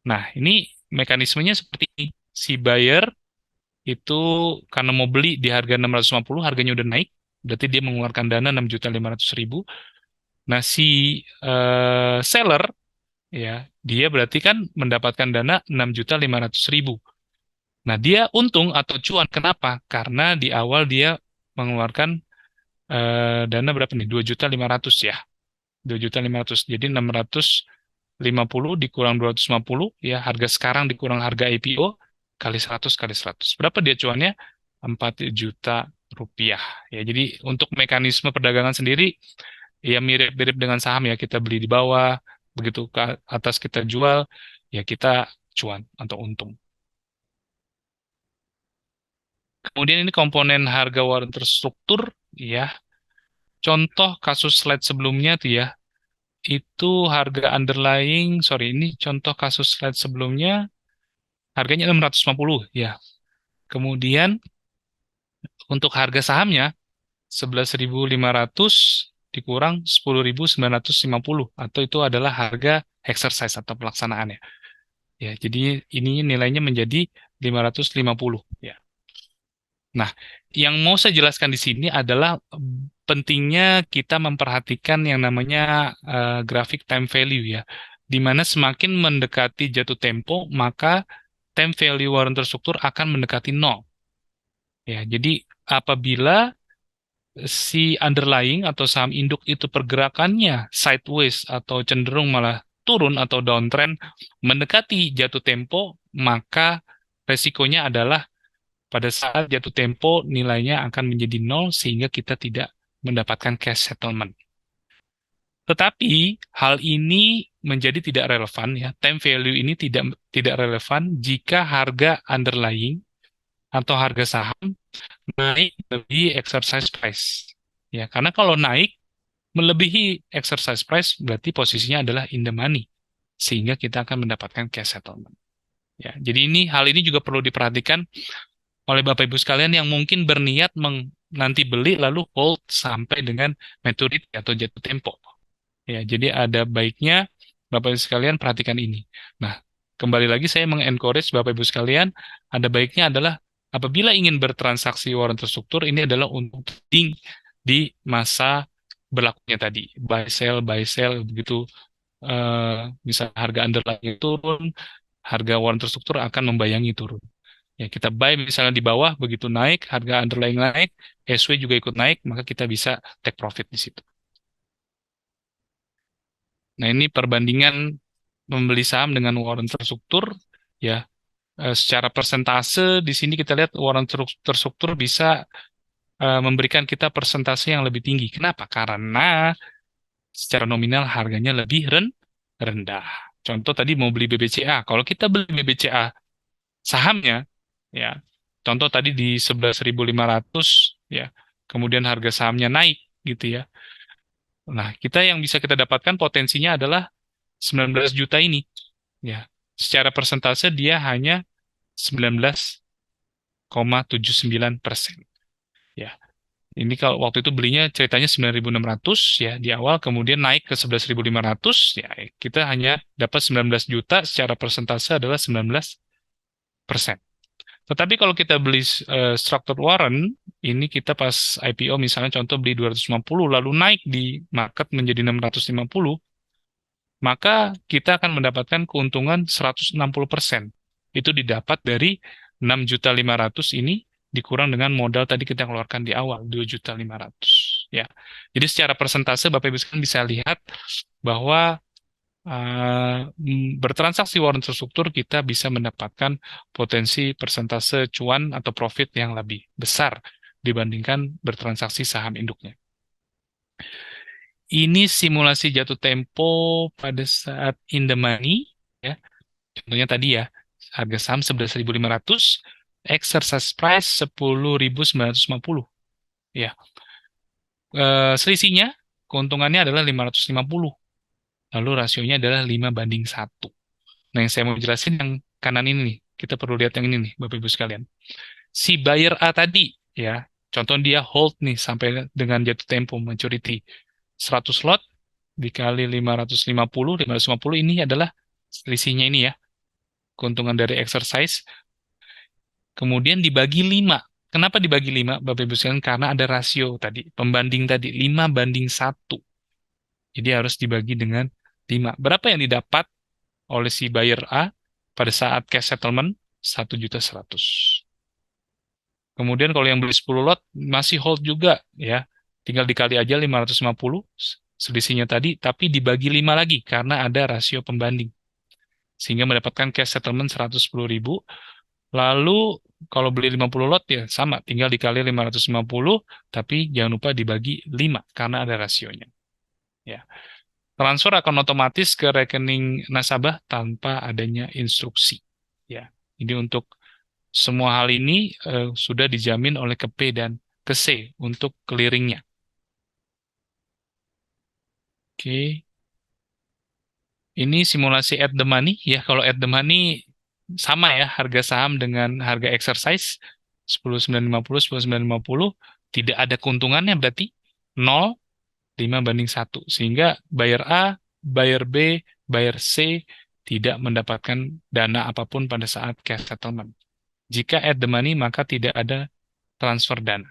Nah, ini mekanismenya seperti ini. Si buyer itu karena mau beli di harga 650, harganya udah naik, berarti dia mengeluarkan dana 6.500.000. Nah, si seller ya, dia berarti kan mendapatkan dana 6.500.000. Nah, dia untung atau cuan. Kenapa? Karena di awal dia mengeluarkan dana berapa nih? 2.500.000 ya. 2.500.000. Jadi 650 dikurang 250 ya, harga sekarang dikurang harga IPO kali 100 kali 100. Berapa dia cuannya? 4 juta rupiah. Ya, jadi untuk mekanisme perdagangan sendiri ya mirip-mirip dengan saham ya, kita beli di bawah, begitu ke atas kita jual, ya kita cuan atau untung. Kemudian ini komponen harga waran terstruktur ya. Contoh kasus slide sebelumnya tuh ya, itu harga underlying, sorry, ini contoh kasus slide sebelumnya, harganya 650 ya. Kemudian untuk harga sahamnya 11.500 dikurang 10.950, atau itu adalah harga exercise atau pelaksanaan ya. Ya, jadi ini nilainya menjadi 550 ya. Nah, yang mau saya jelaskan di sini adalah pentingnya kita memperhatikan yang namanya grafik time value ya. Di mana semakin mendekati jatuh tempo, maka time value waran terstruktur akan mendekati nol. Ya, jadi apabila si underlying atau saham induk itu pergerakannya sideways atau cenderung malah turun atau downtrend mendekati jatuh tempo, maka resikonya adalah pada saat jatuh tempo nilainya akan menjadi nol sehingga kita tidak mendapatkan cash settlement. Tetapi hal ini menjadi tidak relevan ya. Time value ini tidak relevan jika harga underlying atau harga saham naik melebihi exercise price. Ya, karena kalau naik melebihi exercise price berarti posisinya adalah in the money. sehingga kita akan mendapatkan cash settlement. Ya, jadi hal ini juga perlu diperhatikan oleh Bapak Ibu sekalian yang mungkin berniat nanti beli lalu hold sampai dengan maturity atau jatuh tempo. Ya, jadi ada baiknya Bapak Ibu sekalian perhatikan ini. Nah, kembali lagi saya mengencourage Bapak Ibu sekalian, ada baiknya adalah apabila ingin bertransaksi warrant terstruktur, ini adalah untuk trading di masa berlakunya tadi. Buy sell, begitu misal harga underlying turun, harga warrant terstruktur akan membayangi turun. Ya, kita buy misalnya di bawah, begitu naik, harga underlying naik, SW juga ikut naik, maka kita bisa take profit di situ. Nah, ini perbandingan membeli saham dengan warrant terstruktur, ya, secara persentase di sini kita lihat warrant terstruktur bisa memberikan kita persentase yang lebih tinggi. Kenapa? Karena secara nominal harganya lebih rendah. Contoh tadi mau beli BBCA. Kalau kita beli BBCA sahamnya, ya, contoh tadi di 11.500, ya, kemudian harga sahamnya naik, gitu ya. Nah, yang bisa kita dapatkan potensinya adalah 19 juta ini, ya. Secara persentase dia hanya 19,79%. Ya, ini kalau waktu itu belinya ceritanya 9.600 ya di awal, kemudian naik ke 11.500, ya kita hanya dapat 19 juta, secara persentase adalah 19%. Tetapi kalau kita beli structured warrant, ini kita pas IPO misalnya contoh beli 250 lalu naik di market menjadi 650, maka kita akan mendapatkan keuntungan 160%. Itu didapat dari 6.500.000 ini dikurang dengan modal tadi kita keluarkan di awal 2.500.000, ya. Jadi secara persentase Bapak Ibu sekalian bisa lihat bahwa bertransaksi warrant terstruktur kita bisa mendapatkan potensi persentase cuan atau profit yang lebih besar dibandingkan bertransaksi saham induknya. Ini simulasi jatuh tempo pada saat in the money, ya. Contohnya tadi ya, harga saham 11.500, exercise price 10.950. Ya. Selisihnya, keuntungannya adalah 550. Lalu rasionya adalah 5:1. Nah, yang saya mau jelasin yang kanan ini nih. Kita perlu lihat yang ini nih, Bapak Ibu sekalian. Si buyer A tadi, ya, contoh dia hold nih sampai dengan jatuh tempo maturity 100 lot dikali 550 ini adalah selisihnya ini ya, keuntungan dari exercise, kemudian dibagi 5. Kenapa dibagi 5, Bapak Ibu sekalian? Karena ada rasio tadi, pembanding tadi, 5:1. Jadi harus dibagi dengan 5. Berapa yang didapat oleh si buyer A pada saat cash settlement? 1.100.000. Kemudian kalau yang beli 10 lot masih hold juga ya. Tinggal dikali aja 550 selisihnya tadi, tapi dibagi 5 lagi karena ada rasio pembanding. Sehingga mendapatkan cash settlement 110.000. Lalu kalau beli 50 lot ya sama, tinggal dikali 550, tapi jangan lupa dibagi 5 karena ada rasionya. Ya. Transfer akan otomatis ke rekening nasabah tanpa adanya instruksi. Ya. Jadi untuk semua hal ini sudah dijamin oleh ke P dan ke C untuk clearingnya. Oke. Ini simulasi at the money. Ya, kalau at the money sama ya, harga saham dengan harga exercise 10.950, 10.950. Tidak ada keuntungannya berarti 0, 5:1. Sehingga buyer A, buyer B, buyer C tidak mendapatkan dana apapun pada saat cash settlement. Jika at the money, maka tidak ada transfer dana.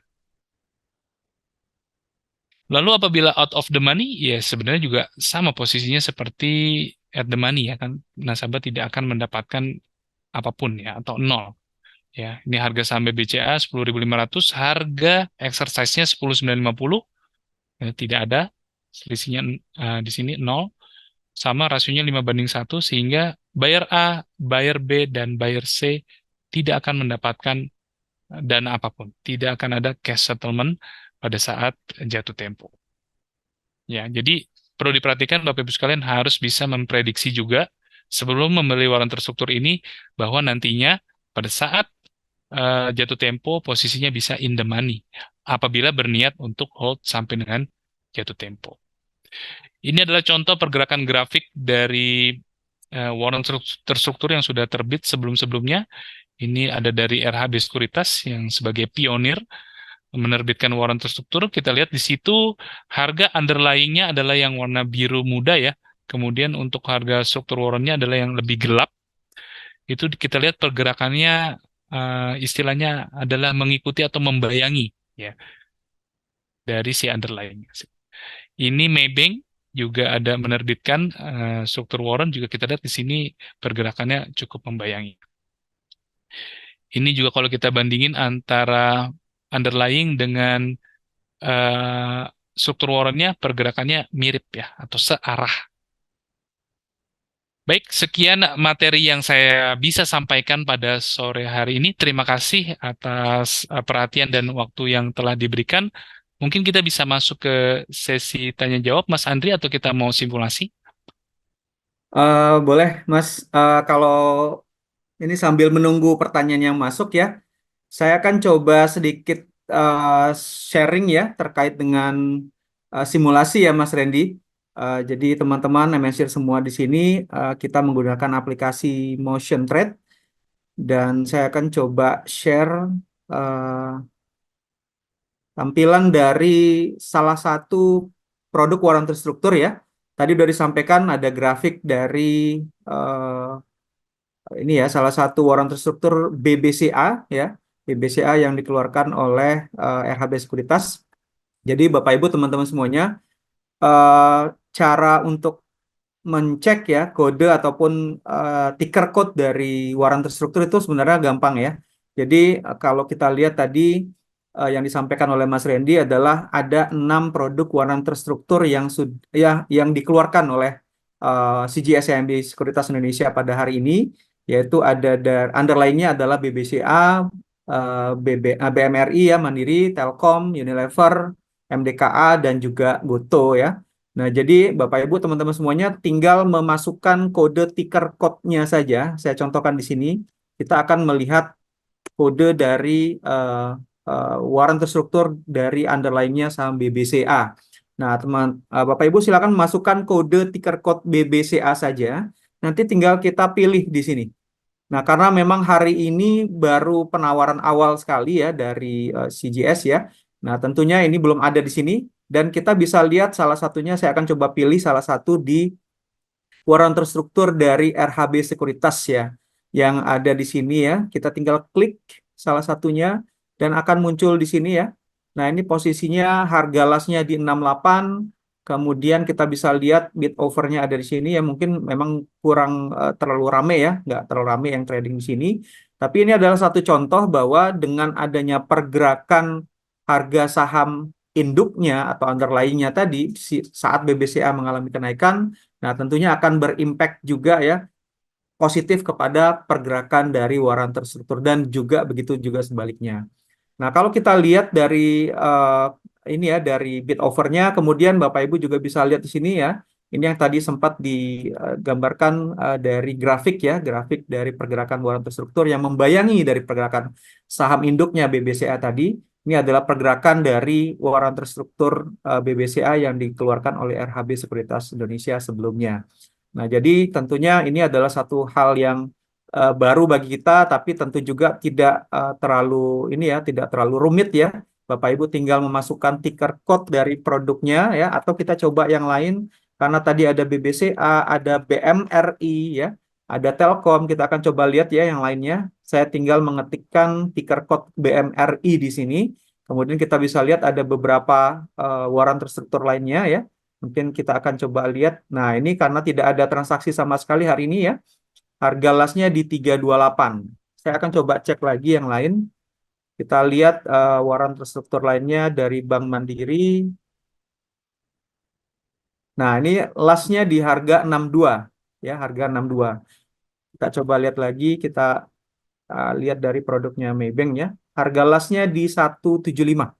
Lalu apabila out of the money, ya sebenarnya juga sama posisinya seperti at the money ya kan, nasabah tidak akan mendapatkan apapun ya atau nol. Ya, ini harga saham BBCA 10.500, harga exercise-nya 10.950, ya, tidak ada selisihnya di sini nol, sama rasionya 5:1 sehingga buyer A, buyer B dan buyer C tidak akan mendapatkan dana apapun, tidak akan ada cash settlement pada saat jatuh tempo. Ya, jadi perlu diperhatikan Bapak Ibu sekalian harus bisa memprediksi juga sebelum membeli warrant terstruktur ini bahwa nantinya pada saat jatuh tempo posisinya bisa in the money apabila berniat untuk hold sampai dengan jatuh tempo. Ini adalah contoh pergerakan grafik dari warrant terstruktur yang sudah terbit sebelum-sebelumnya. Ini ada dari RHB Sekuritas yang sebagai pionir menerbitkan warrant terstruktur. Kita lihat di situ harga underlying-nya adalah yang warna biru muda ya. Kemudian untuk harga struktur warrant-nya adalah yang lebih gelap. Itu kita lihat pergerakannya istilahnya adalah mengikuti atau membayangi ya dari si underlying. Ini Maybank juga ada menerbitkan struktur warrant juga kita lihat di sini pergerakannya cukup membayangi. Ini juga kalau kita bandingin antara underlying dengan eh, struktur warrantnya pergerakannya mirip ya atau searah. Baik, sekian materi yang saya bisa sampaikan pada sore hari ini. Terima kasih atas perhatian dan waktu yang telah diberikan. Mungkin kita bisa masuk ke sesi tanya jawab, Mas Andri, atau kita mau simulasi? Boleh, Mas. Kalau ini sambil menunggu pertanyaan yang masuk ya, saya akan coba sedikit sharing ya terkait dengan simulasi ya, Mas Randy. Jadi teman-teman MNSIR semua di sini kita menggunakan aplikasi Motion Trade dan saya akan coba share eh, tampilan dari salah satu produk warrant terstruktur ya. Tadi sudah disampaikan ada grafik dari ini ya salah satu warrant terstruktur BBCA ya. BBCA yang dikeluarkan oleh RHB Sekuritas. Jadi Bapak Ibu teman-teman semuanya eh, cara untuk mencek ya kode ataupun ticker code dari warrant terstruktur itu sebenarnya gampang ya. Jadi kalau kita lihat tadi yang disampaikan oleh Mas Randy adalah ada 6 produk warrant terstruktur yang dikeluarkan oleh CGS CIMB Sekuritas Indonesia pada hari ini, yaitu ada underlying-nya adalah BBCA, BMRI ya, Mandiri, Telkom, Unilever, MDKA dan juga Goto ya. Nah, jadi Bapak Ibu teman-teman semuanya tinggal memasukkan kode ticker code-nya saja. Saya contohkan di sini. Kita akan melihat kode dari warrant terstruktur dari underlying-nya saham BBCA. Nah, Bapak Ibu silakan masukkan kode ticker code BBCA saja. Nanti tinggal kita pilih di sini. Nah, karena memang hari ini baru penawaran awal sekali ya dari CGS ya. Nah, tentunya ini belum ada di sini dan kita bisa lihat salah satunya saya akan coba pilih salah satu di warrant terstruktur dari RHB Sekuritas ya yang ada di sini ya. Kita tinggal klik salah satunya dan akan muncul di sini ya. Nah, ini posisinya harga lasnya di 68. Kemudian kita bisa lihat bid overnya ada di sini ya. Mungkin memang kurang terlalu rame ya, nggak terlalu rame yang trading di sini. Tapi ini adalah satu contoh bahwa dengan adanya pergerakan harga saham induknya atau underlying-nya tadi saat BBCA mengalami kenaikan, nah, tentunya akan berimpact juga ya positif kepada pergerakan dari warrant terstruktur dan juga begitu juga sebaliknya. Nah, kalau kita lihat dari ini ya dari bid overnya, kemudian Bapak Ibu juga bisa lihat di sini ya. Ini yang tadi sempat digambarkan dari grafik ya, grafik dari pergerakan warrant terstruktur yang membayangi dari pergerakan saham induknya BBCA tadi. Ini adalah pergerakan dari warrant terstruktur BBCA yang dikeluarkan oleh RHB Sekuritas Indonesia sebelumnya. Nah, jadi tentunya ini adalah satu hal yang baru bagi kita, tapi tentu juga tidak terlalu ini ya, tidak terlalu rumit ya. Bapak Ibu tinggal memasukkan ticker code dari produknya ya, atau kita coba yang lain karena tadi ada BBCA, ada BMRI ya, ada Telkom. Kita akan coba lihat ya yang lainnya. Saya tinggal mengetikkan ticker code BMRI di sini. Kemudian kita bisa lihat ada beberapa warrant terstruktur lainnya ya. Mungkin kita akan coba lihat. Nah, ini karena tidak ada transaksi sama sekali hari ini ya. Harga lasnya di 328. Saya akan coba cek lagi yang lain. Kita lihat warrant terstruktur lainnya dari Bank Mandiri. Nah, ini lasnya di harga 62 ya, harga 62. Kita coba lihat lagi, kita lihat dari produknya Maybank ya. Harga lasnya di 175.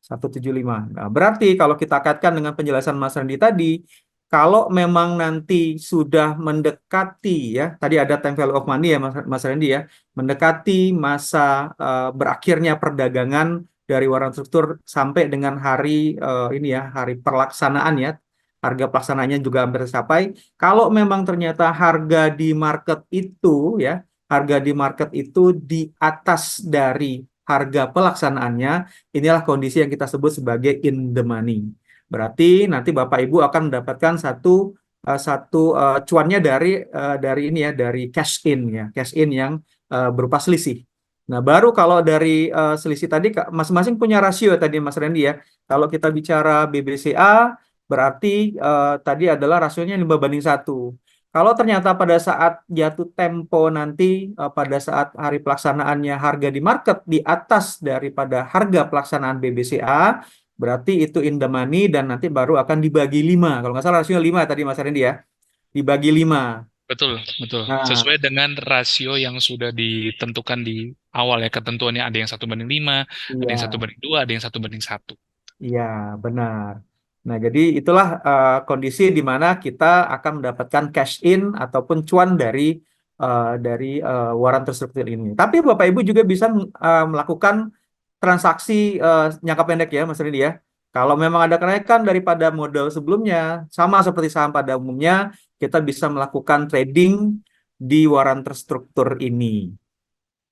175. Nah, berarti kalau kita kaitkan dengan penjelasan Mas Randy tadi, kalau memang nanti sudah mendekati ya, tadi ada time value of money ya Mas Randy ya, mendekati masa berakhirnya perdagangan dari warrant struktur sampai dengan hari ini ya, hari pelaksanaan ya, harga pelaksanaannya juga hampir tercapai. Kalau memang ternyata harga di market itu ya, harga di market itu di atas dari harga pelaksanaannya, inilah kondisi yang kita sebut sebagai in the money. Berarti nanti Bapak Ibu akan mendapatkan cuannya dari ini ya, dari cash in ya, cash in yang berupa selisih. Nah, baru kalau dari selisih tadi masing-masing punya rasio tadi Mas Randy ya. Kalau kita bicara BBCA berarti tadi adalah rasionya 5:1. Kalau ternyata pada saat jatuh tempo nanti pada saat hari pelaksanaannya harga di market di atas daripada harga pelaksanaan BBCA, berarti itu in the money dan nanti baru akan dibagi 5. Kalau nggak salah rasio 5 tadi Mas Randy ya. Dibagi 5. Betul, betul. Nah, Sesuai dengan rasio yang sudah ditentukan di awal ya, ketentuannya ada yang 1:5, ada yang satu iya. banding dua, ada yang 1:1. Iya, benar. Nah, jadi itulah kondisi di mana kita akan mendapatkan cash in ataupun cuan dari waran terstruktur ini. Tapi Bapak Ibu juga bisa melakukan transaksi jangka pendek ya, Mas Ridi ya. Kalau memang ada kenaikan daripada modal sebelumnya, sama seperti saham pada umumnya, kita bisa melakukan trading di waran terstruktur ini.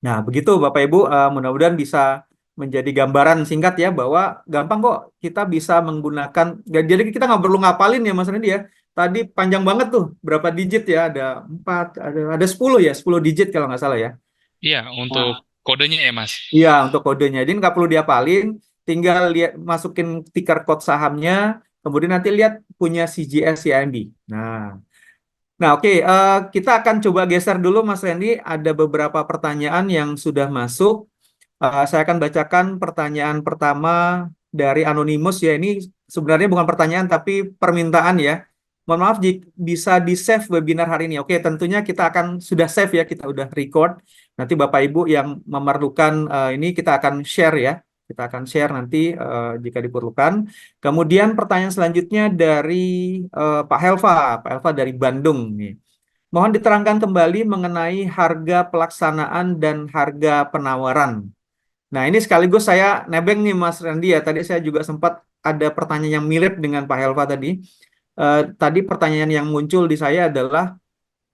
Nah, begitu Bapak Ibu, mudah-mudahan bisa menjadi gambaran singkat ya bahwa gampang kok kita bisa menggunakan. Jadi kita nggak perlu ngapalin ya Mas Randy ya. Tadi panjang banget tuh, berapa digit ya? Ada 4, ada 10 ya, 10 digit kalau nggak salah ya. Iya, untuk Nah, kodenya ya, Mas. iya untuk kodenya. Jadi nggak perlu diapalin, tinggal lihat masukin ticker code sahamnya, kemudian nanti lihat punya CGS CIMB. Nah, oke, kita akan coba geser dulu Mas Randy. Ada beberapa pertanyaan yang sudah masuk. Saya akan bacakan pertanyaan pertama dari Anonymous ya. Ini sebenarnya bukan pertanyaan tapi permintaan ya. Mohon maaf jika bisa di-save webinar hari ini. Oke, tentunya kita akan sudah save ya, kita udah record. Nanti Bapak Ibu yang memerlukan ini kita akan share ya. Kita akan share nanti jika diperlukan. Kemudian pertanyaan selanjutnya dari Pak Helva. Pak Helva dari Bandung nih. Mohon diterangkan kembali mengenai harga pelaksanaan dan harga penawaran. Nah, ini sekaligus saya nebeng nih Mas Randy ya. Tadi saya juga sempat ada pertanyaan yang mirip dengan Pak Helva tadi. Tadi pertanyaan yang muncul di saya adalah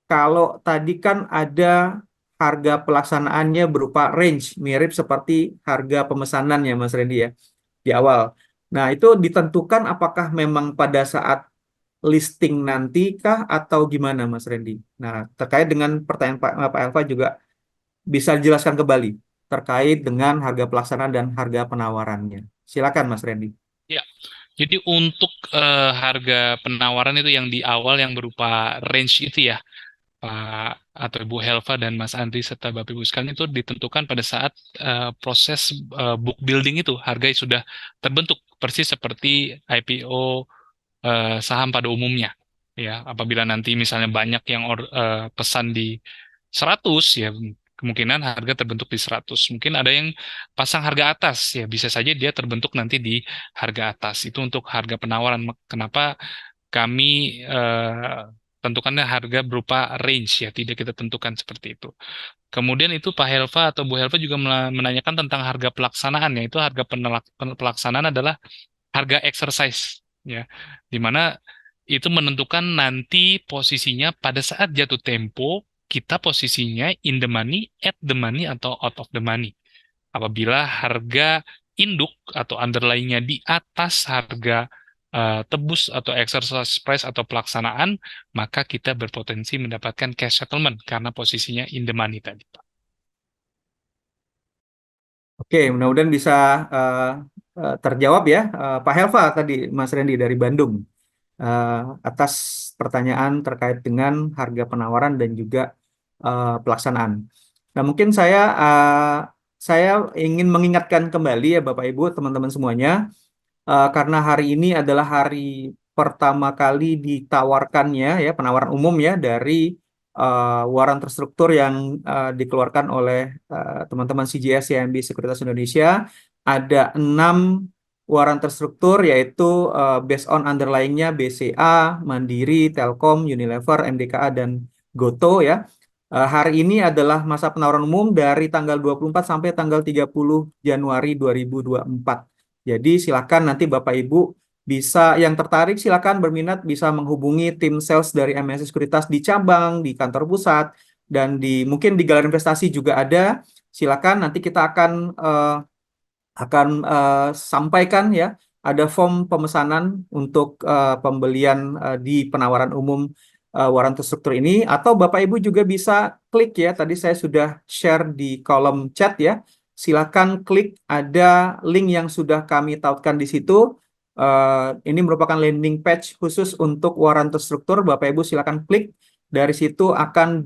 kalau tadi kan ada harga pelaksanaannya berupa range, mirip seperti harga pemesanan ya Mas Randy ya di awal. Nah, itu ditentukan apakah memang pada saat listing nanti kah atau gimana Mas Randy? Nah, terkait dengan pertanyaan Pak Helva juga bisa dijelaskan kembali terkait dengan harga pelaksanaan dan harga penawarannya. Silakan Mas Randy. Ya, jadi untuk harga penawaran itu yang di awal yang berupa range itu ya, Pak atau Ibu Helva dan Mas Andri serta Bapak Ibu sekalian itu ditentukan pada saat proses book building itu harga sudah terbentuk persis seperti IPO saham pada umumnya. Ya, apabila nanti misalnya banyak yang pesan di 100 ya kemungkinan harga terbentuk di 100. Mungkin ada yang pasang harga atas ya bisa saja dia terbentuk nanti di harga atas. Itu untuk harga penawaran. Kenapa kami tentukannya harga berupa range ya, tidak kita tentukan seperti itu. Kemudian itu Pak Helva atau Bu Helva juga menanyakan tentang harga pelaksanaan ya. Itu harga pelaksanaan adalah harga exercise ya. Di mana itu menentukan nanti posisinya pada saat jatuh tempo kita posisinya in the money, at the money atau out of the money. Apabila harga induk atau underlying-nya di atas harga tebus atau exercise price atau pelaksanaan, maka kita berpotensi mendapatkan cash settlement karena posisinya in the money tadi, Pak. Oke, mudah-mudahan bisa eh, terjawab ya. Pak Helva tadi Mas Randy dari Bandung eh, atas pertanyaan terkait dengan harga penawaran dan juga pelaksanaan. Nah, mungkin saya ingin mengingatkan kembali ya Bapak Ibu, teman-teman semuanya. Karena hari ini adalah hari pertama kali ditawarkannya ya penawaran umum ya dari waran terstruktur yang dikeluarkan oleh teman-teman CGS CIMB Sekuritas Indonesia. Ada 6 waran terstruktur yaitu based on underlying-nya BCA, Mandiri, Telkom, Unilever, MDKA dan Goto ya. Hari ini adalah masa penawaran umum dari tanggal 24 sampai tanggal 30 Januari 2024. Jadi silakan nanti Bapak Ibu Bisa yang tertarik silakan berminat bisa menghubungi tim sales dari MNC Sekuritas di cabang, di kantor pusat, dan mungkin di Galeri Investasi juga ada. Silakan nanti kita akan sampaikan ya, ada form pemesanan untuk pembelian di penawaran umum waran terstruktur ini, atau Bapak Ibu juga bisa klik ya, tadi saya sudah share di kolom chat ya, silakan klik ada link yang sudah kami tautkan di situ. Ini merupakan landing page khusus untuk waran terstruktur, Bapak Ibu silakan klik. Dari situ akan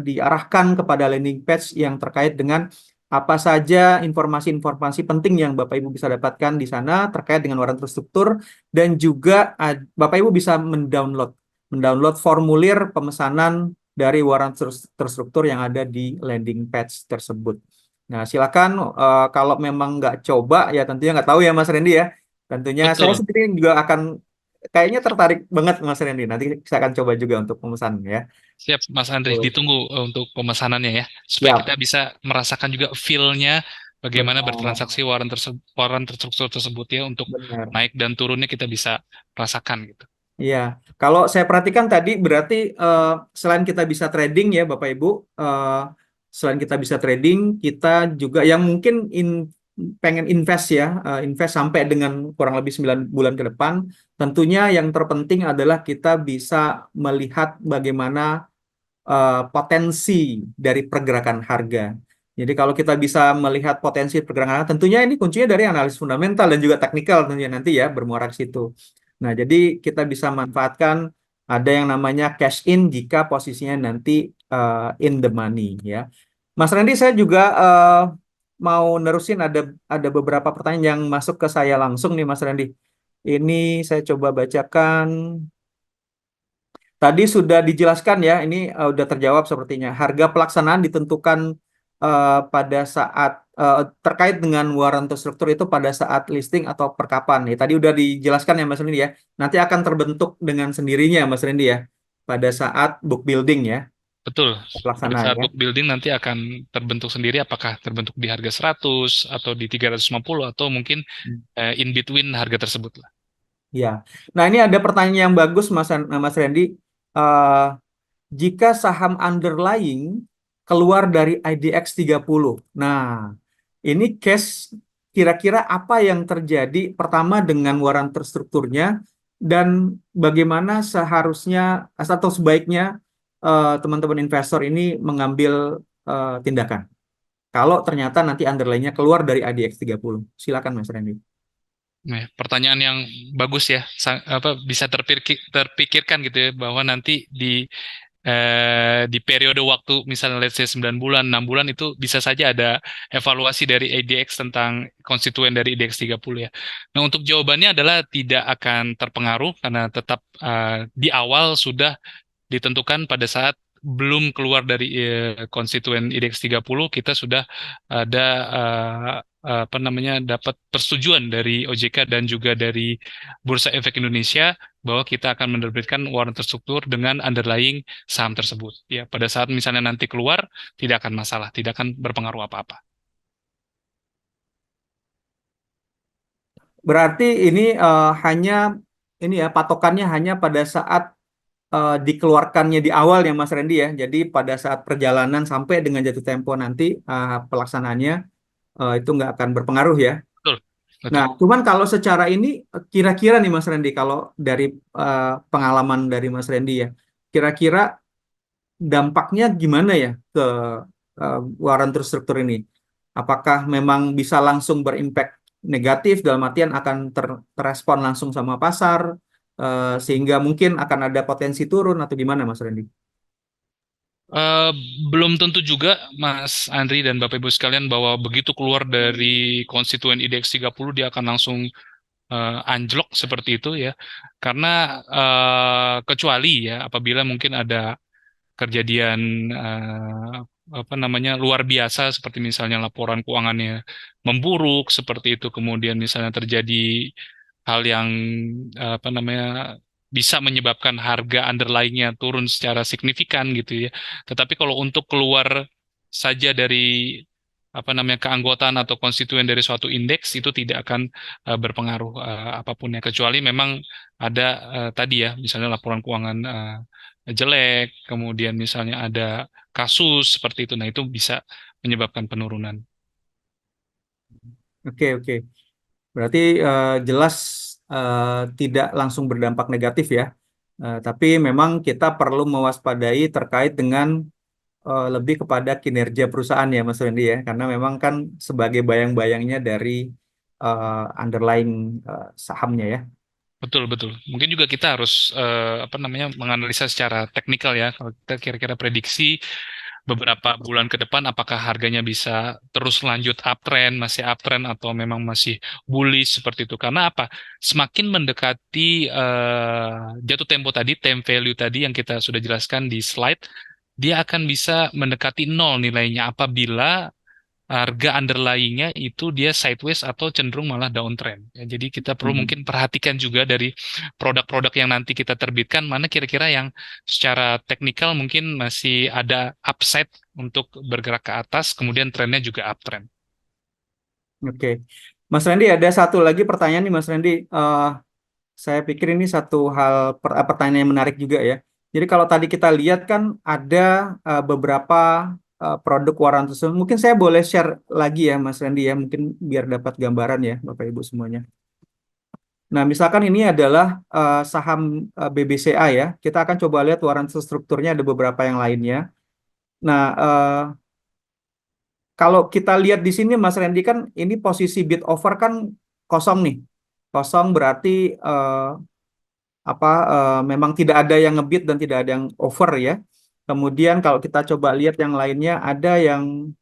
diarahkan kepada landing page yang terkait dengan apa saja informasi-informasi penting yang Bapak Ibu bisa dapatkan di sana terkait dengan waran terstruktur, dan juga Bapak Ibu bisa mendownload formulir pemesanan dari waran terstruktur yang ada di landing page tersebut. Nah, silakan kalau memang nggak coba ya tentunya nggak tahu ya Mas Randy ya. Tentunya saya Betul. sendiri juga akan kayaknya tertarik banget Mas Randy. Nanti saya akan coba juga untuk pemesan ya. Siap, Mas Andri. Tuh. Ditunggu untuk pemesanannya ya, supaya kita Siap, bisa merasakan juga feel-nya bagaimana benar, bertransaksi waran terstruktur tersebut ya, untuk benar. naik dan turunnya kita bisa rasakan gitu. Iya, kalau saya perhatikan tadi berarti eh, selain kita bisa trading ya Bapak Ibu, eh, selain kita bisa trading, kita juga yang mungkin pengen invest ya, invest sampai dengan kurang lebih 9 bulan ke depan, tentunya yang terpenting adalah kita bisa melihat bagaimana potensi dari pergerakan harga. Jadi kalau kita bisa melihat potensi pergerakan harga, tentunya ini kuncinya dari analisis fundamental dan juga teknikal tentunya nanti ya bermuara ke situ. Nah, jadi kita bisa manfaatkan ada yang namanya cash in jika posisinya nanti in the money ya. Mas Randy, saya juga mau nerusin ada beberapa pertanyaan yang masuk ke saya langsung nih Mas Randy. Ini saya coba bacakan. Tadi sudah dijelaskan ya, ini sudah terjawab sepertinya. Harga pelaksanaan ditentukan pada saat terkait dengan waran terstruktur itu pada saat listing atau perkapan. Ya, tadi udah dijelaskan ya Mas Rendi ya. Nanti akan terbentuk dengan sendirinya Mas Rendi ya pada saat book building ya, Betul. Pada pelaksanaan saat ya. book building nanti akan terbentuk sendiri, apakah terbentuk di harga 100 atau di 350 atau mungkin in between harga tersebut lah. Ya. Nah, ini ada pertanyaan yang bagus Mas Rendi. Eh, Jika saham underlying keluar dari IDX 30. Nah, ini case kira-kira apa yang terjadi pertama dengan waran terstrukturnya dan bagaimana seharusnya atau sebaiknya teman-teman investor ini mengambil tindakan kalau ternyata nanti underlying-nya keluar dari IDX 30. Silakan Mas Randy. Nah, pertanyaan yang bagus ya, bisa terpikirkan gitu ya, bahwa nanti di periode waktu misalnya let's say 9 bulan, 6 bulan itu bisa saja ada evaluasi dari ADX tentang konstituen dari IDX 30 ya. Nah, untuk jawabannya adalah tidak akan terpengaruh karena tetap di awal sudah ditentukan pada saat belum keluar dari konstituen IDX 30, kita sudah ada apa namanya, dapat persetujuan dari OJK dan juga dari Bursa Efek Indonesia bahwa kita akan menerbitkan waran terstruktur dengan underlying saham tersebut. Ya, pada saat misalnya nanti keluar, tidak akan masalah, tidak akan berpengaruh apa-apa. Berarti ini hanya ini ya patokannya hanya pada saat dikeluarkannya di awal ya Mas Randy ya. Jadi pada saat perjalanan sampai dengan jatuh tempo nanti pelaksanaannya itu nggak akan berpengaruh ya. Betul, betul. Nah, cuman kalau secara ini kira-kira nih Mas Randy, kalau dari pengalaman dari Mas Randy ya, kira-kira dampaknya gimana ya ke waran terstruktur ini? Apakah memang bisa langsung berimpact negatif dalam artian akan terrespon langsung sama pasar sehingga mungkin akan ada potensi turun atau gimana Mas Randy? Eh, Belum tentu juga, Mas Andri dan Bapak Ibu sekalian, bahwa begitu keluar dari konstituen IDX 30 dia akan langsung anjlok seperti itu ya. Karena kecuali ya apabila mungkin ada kejadian apa namanya, luar biasa, seperti misalnya laporan keuangannya memburuk seperti itu, kemudian misalnya terjadi hal yang apa namanya, bisa menyebabkan harga underlying-nya turun secara signifikan gitu ya. Tetapi kalau untuk keluar saja dari apa namanya keanggotaan atau konstituen dari suatu indeks itu tidak akan berpengaruh apapun ya, kecuali memang ada tadi ya misalnya laporan keuangan jelek, kemudian misalnya ada kasus seperti itu, nah itu bisa menyebabkan penurunan. Oke, oke. Berarti jelas tidak langsung berdampak negatif ya. Tapi memang kita perlu mewaspadai terkait dengan lebih kepada kinerja perusahaan ya Mas Randy ya. Karena memang kan sebagai bayang-bayangnya dari underlying sahamnya ya. Betul, betul. Mungkin juga kita harus apa namanya menganalisa secara teknikal ya. Kalau kita kira-kira prediksi beberapa bulan ke depan apakah harganya bisa terus lanjut uptrend, masih uptrend atau memang masih bullish seperti itu. Karena apa? Semakin mendekati jatuh tempo tadi, time value tadi yang kita sudah jelaskan di slide, dia akan bisa mendekati nol nilainya apabila harga underlying-nya itu dia sideways atau cenderung malah downtrend. Ya, jadi kita perlu Hmm. mungkin perhatikan juga dari produk-produk yang nanti kita terbitkan, mana kira-kira yang secara teknikal mungkin masih ada upside untuk bergerak ke atas, kemudian trennya juga uptrend. Oke. Mas Randy ada satu lagi pertanyaan nih Mas Randy. Saya pikir ini satu hal pertanyaan yang menarik juga ya. Jadi kalau tadi kita lihat kan ada beberapa produk waran tersebut. Mungkin saya boleh share lagi ya Mas Randy ya, mungkin biar dapat gambaran ya Bapak Ibu semuanya. Nah, misalkan ini adalah saham BBCA ya. Kita akan coba lihat waran strukturnya ada beberapa yang lainnya. Nah, kalau kita lihat di sini Mas Randy kan ini posisi bid over kan kosong nih. Kosong berarti eh, memang tidak ada yang ngebid dan tidak ada yang over ya. Kemudian kalau kita coba lihat yang lainnya ada yang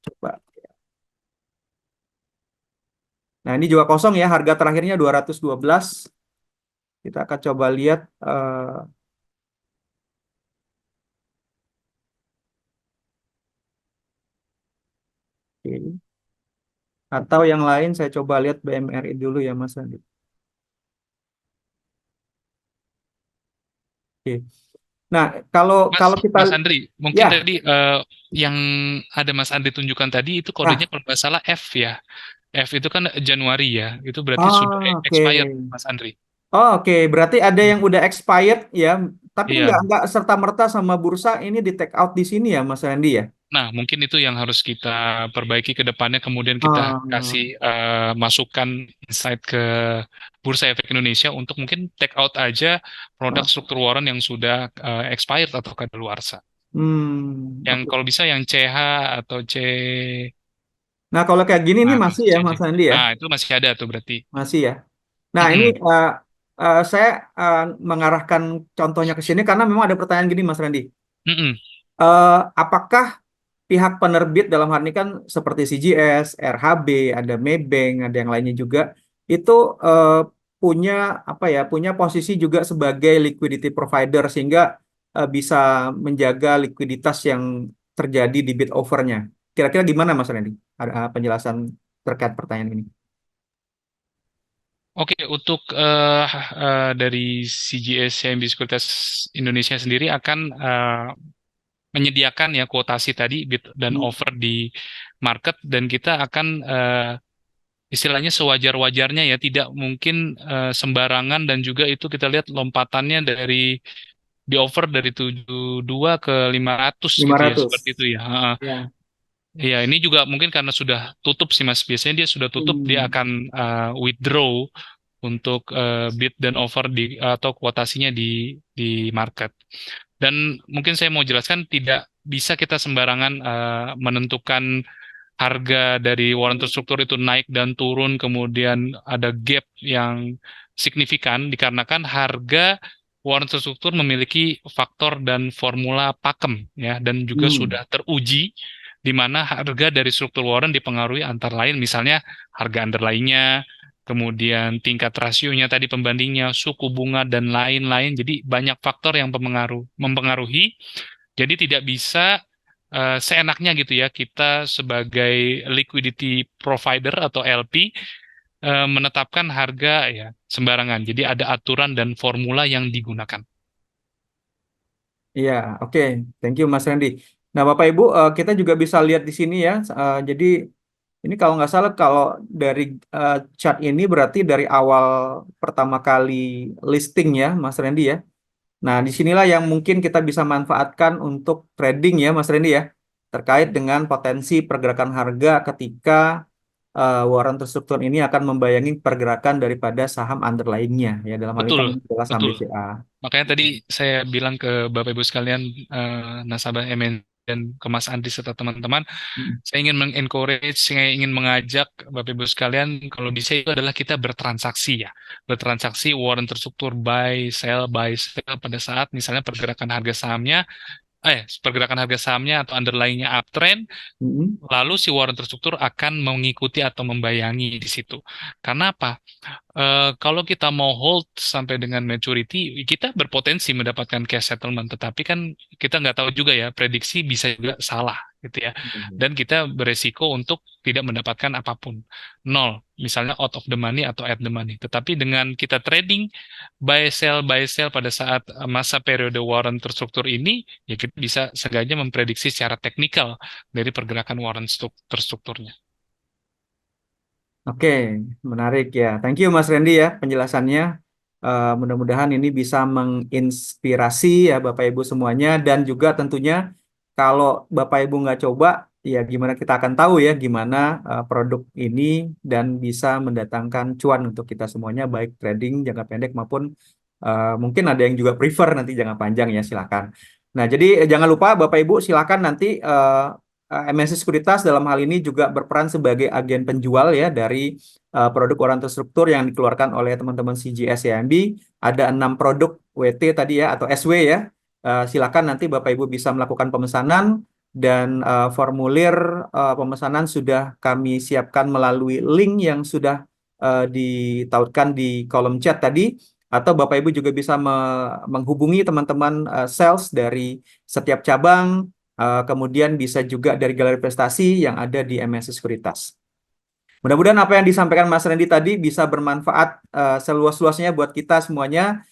coba. Nah, ini juga kosong ya, harga terakhirnya 212. Kita akan coba lihat oke. Atau yang lain saya coba lihat BMRI dulu ya Mas Andi. Oke. Nah, kalau Mas, kalau kita Mas Andri, mungkin ya, tadi yang ada Mas Andri tunjukkan tadi itu kodenya nah, kalau nggak salah F ya. F itu kan Januari ya. Itu berarti sudah oke. expired, Mas Andri. Oh, oke, berarti ada yang udah expired ya, tapi Iya. nggak serta-merta sama bursa ini di take out di sini ya Mas Randy ya. Nah, mungkin itu yang harus kita perbaiki ke depannya, kemudian kita Ah, kasih masukan insight ke Bursa Efek Indonesia untuk mungkin take out aja produk ah, struktur warrant yang sudah expired atau kadaluarsa. Yang oke. kalau bisa yang CH atau C, Nah, kalau kayak gini nih nah, masih ya CJ. Mas Randy ya, Nah, itu masih ada tuh berarti. masih ya. Nah, ini Mm-mm. saya mengarahkan contohnya ke sini karena memang ada pertanyaan gini Mas Randy. Mm-mm. Apakah pihak penerbit dalam hal ini kan seperti CGS, RHB, ada Maybank, ada yang lainnya juga itu eh, punya apa ya, punya posisi juga sebagai liquidity provider sehingga bisa menjaga likuiditas yang terjadi di bid overnya. Kira-kira gimana Mas Randy? Ada penjelasan terkait pertanyaan ini? Oke, untuk dari CGS CIMB Sekuritas Indonesia sendiri akan menyediakan ya kuotasi tadi bid dan Hmm. offer di market, dan kita akan istilahnya sewajar-wajarnya ya, tidak mungkin sembarangan, dan juga itu kita lihat lompatannya dari di offer dari 72 ke 500 gitu ya, 500. seperti itu ya. Heeh. Ya. Iya, ini juga mungkin karena sudah tutup sih Mas. Biasanya dia sudah tutup, dia Hmm. akan withdraw untuk bid dan offer di atau kuotasinya di market. Dan mungkin saya mau jelaskan, tidak bisa kita sembarangan menentukan harga dari warren terstruktur itu naik dan turun, kemudian ada gap yang signifikan, dikarenakan harga warren terstruktur memiliki faktor dan formula pakem ya, dan juga Hmm. sudah teruji di mana harga dari struktur warren dipengaruhi antara lain misalnya harga underlying-nya, kemudian tingkat rasionya tadi pembandingnya, suku bunga dan lain-lain. Jadi banyak faktor yang mempengaruhi. Jadi tidak bisa seenaknya gitu ya kita sebagai liquidity provider atau LP menetapkan harga ya sembarangan. Jadi ada aturan dan formula yang digunakan. Iya, oke. Thank you Mas Randy. Nah, Bapak Ibu, kita juga bisa lihat di sini ya. Jadi ini kalau nggak salah, kalau dari chart ini berarti dari awal pertama kali listing ya, Mas Randy ya. Nah, disinilah yang mungkin kita bisa manfaatkan untuk trading ya, Mas Randy ya, terkait dengan potensi pergerakan harga ketika waran terstruktur ini akan membayangi pergerakan daripada saham underlying-nya ya. Dalam hal ini Betul, kan ini adalah saham betul. BCA. Makanya tadi saya bilang ke Bapak Ibu sekalian, nasabah MN dan ke Mas Andri serta teman-teman, Mm. saya ingin mengencourage, saya ingin mengajak Bapak Ibu sekalian, kalau bisa itu adalah kita bertransaksi ya. Bertransaksi warrant terstruktur buy, sell pada saat misalnya pergerakan harga sahamnya atau underlying-nya uptrend, Mm-mm. lalu si warrant terstruktur akan mengikuti atau membayangi di situ. Karena apa? Kalau kita mau hold sampai dengan maturity, kita berpotensi mendapatkan cash settlement, tetapi kan kita nggak tahu juga ya, prediksi bisa juga salah gitu ya. Dan kita beresiko untuk tidak mendapatkan apapun. Nol, misalnya out of the money atau at the money. Tetapi dengan kita trading, buy sell pada saat masa periode warrant terstruktur ini, ya kita bisa seenggaknya memprediksi secara teknikal dari pergerakan warrant terstrukturnya. Oke, menarik ya. Thank you Mas Randy ya penjelasannya. Mudah-mudahan ini bisa menginspirasi ya Bapak Ibu semuanya dan juga tentunya kalau Bapak Ibu nggak coba, ya gimana kita akan tahu ya gimana produk ini dan bisa mendatangkan cuan untuk kita semuanya baik trading jangka pendek maupun mungkin ada yang juga prefer nanti jangka panjang ya silakan. Nah, jadi jangan lupa Bapak Ibu silakan nanti MNC Sekuritas dalam hal ini juga berperan sebagai agen penjual ya dari produk orang terstruktur yang dikeluarkan oleh teman-teman CGS CIMB. Ada 6 produk WT tadi ya atau SW ya. Silakan nanti Bapak Ibu bisa melakukan pemesanan dan formulir pemesanan sudah kami siapkan melalui link yang sudah ditautkan di kolom chat tadi. Atau Bapak Ibu juga bisa menghubungi teman-teman sales dari setiap cabang, kemudian bisa juga dari galeri prestasi yang ada di MNC Sekuritas. Mudah-mudahan apa yang disampaikan Mas Randy tadi bisa bermanfaat seluas-luasnya buat kita semuanya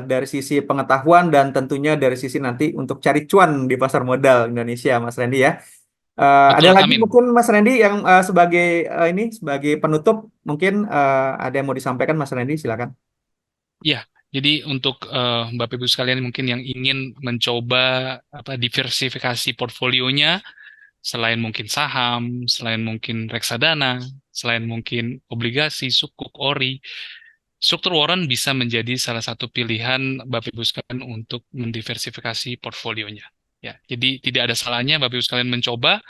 dari sisi pengetahuan dan tentunya dari sisi nanti untuk cari cuan di pasar modal Indonesia, Mas Randy ya. Ada Betul, lagi amin. mungkin Mas Randy yang sebagai ini sebagai penutup mungkin ada yang mau disampaikan Mas Randy, silakan. Ya, jadi untuk Bapak Ibu sekalian mungkin yang ingin mencoba diversifikasi portfolionya, selain mungkin saham, selain mungkin reksadana, selain mungkin obligasi, sukuk, ori, struktur warren bisa menjadi salah satu pilihan Bapak Ibu sekalian untuk mendiversifikasi portfolionya. Ya, jadi tidak ada salahnya Bapak Ibu sekalian mencoba.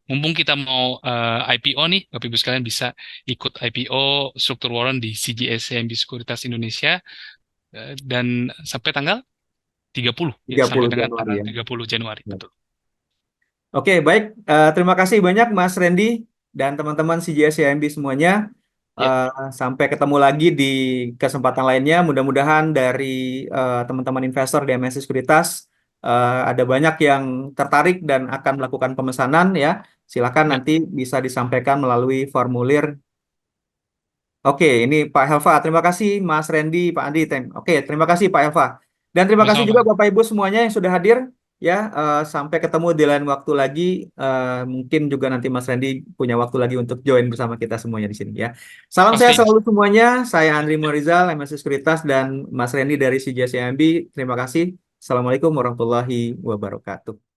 Mumpung kita mau IPO nih, Bapak Ibu sekalian bisa ikut IPO struktur warren di CGS CIMB Sekuritas Indonesia, dan sampai tanggal 30 ya, sampai 30 dengan Januari tanggal ya. 30 Januari, betul. Oke, baik. Terima kasih banyak Mas Randy dan teman-teman CGS CIMB semuanya. Ya, Eh, Sampai ketemu lagi di kesempatan lainnya. Mudah-mudahan dari teman-teman investor di MNC Sekuritas ada banyak yang tertarik dan akan melakukan pemesanan ya. Silakan ya, nanti bisa disampaikan melalui formulir. Oke, ini Pak Helva. Terima kasih Mas Randy, Pak Andi. Oke, terima kasih Pak Helva. Dan terima kasih sama-sama juga Pak. Bapak Ibu semuanya yang sudah hadir. Ya, sampai ketemu di lain waktu lagi. Mungkin juga nanti Mas Randy punya waktu lagi untuk join bersama kita semuanya di sini ya. Salam sehat Pasti. selalu semuanya. Saya Ya, Andri ya. Morizal, MSC Sekuritas dan Mas Randy dari CJCMB. Terima kasih. Assalamualaikum warahmatullahi wabarakatuh.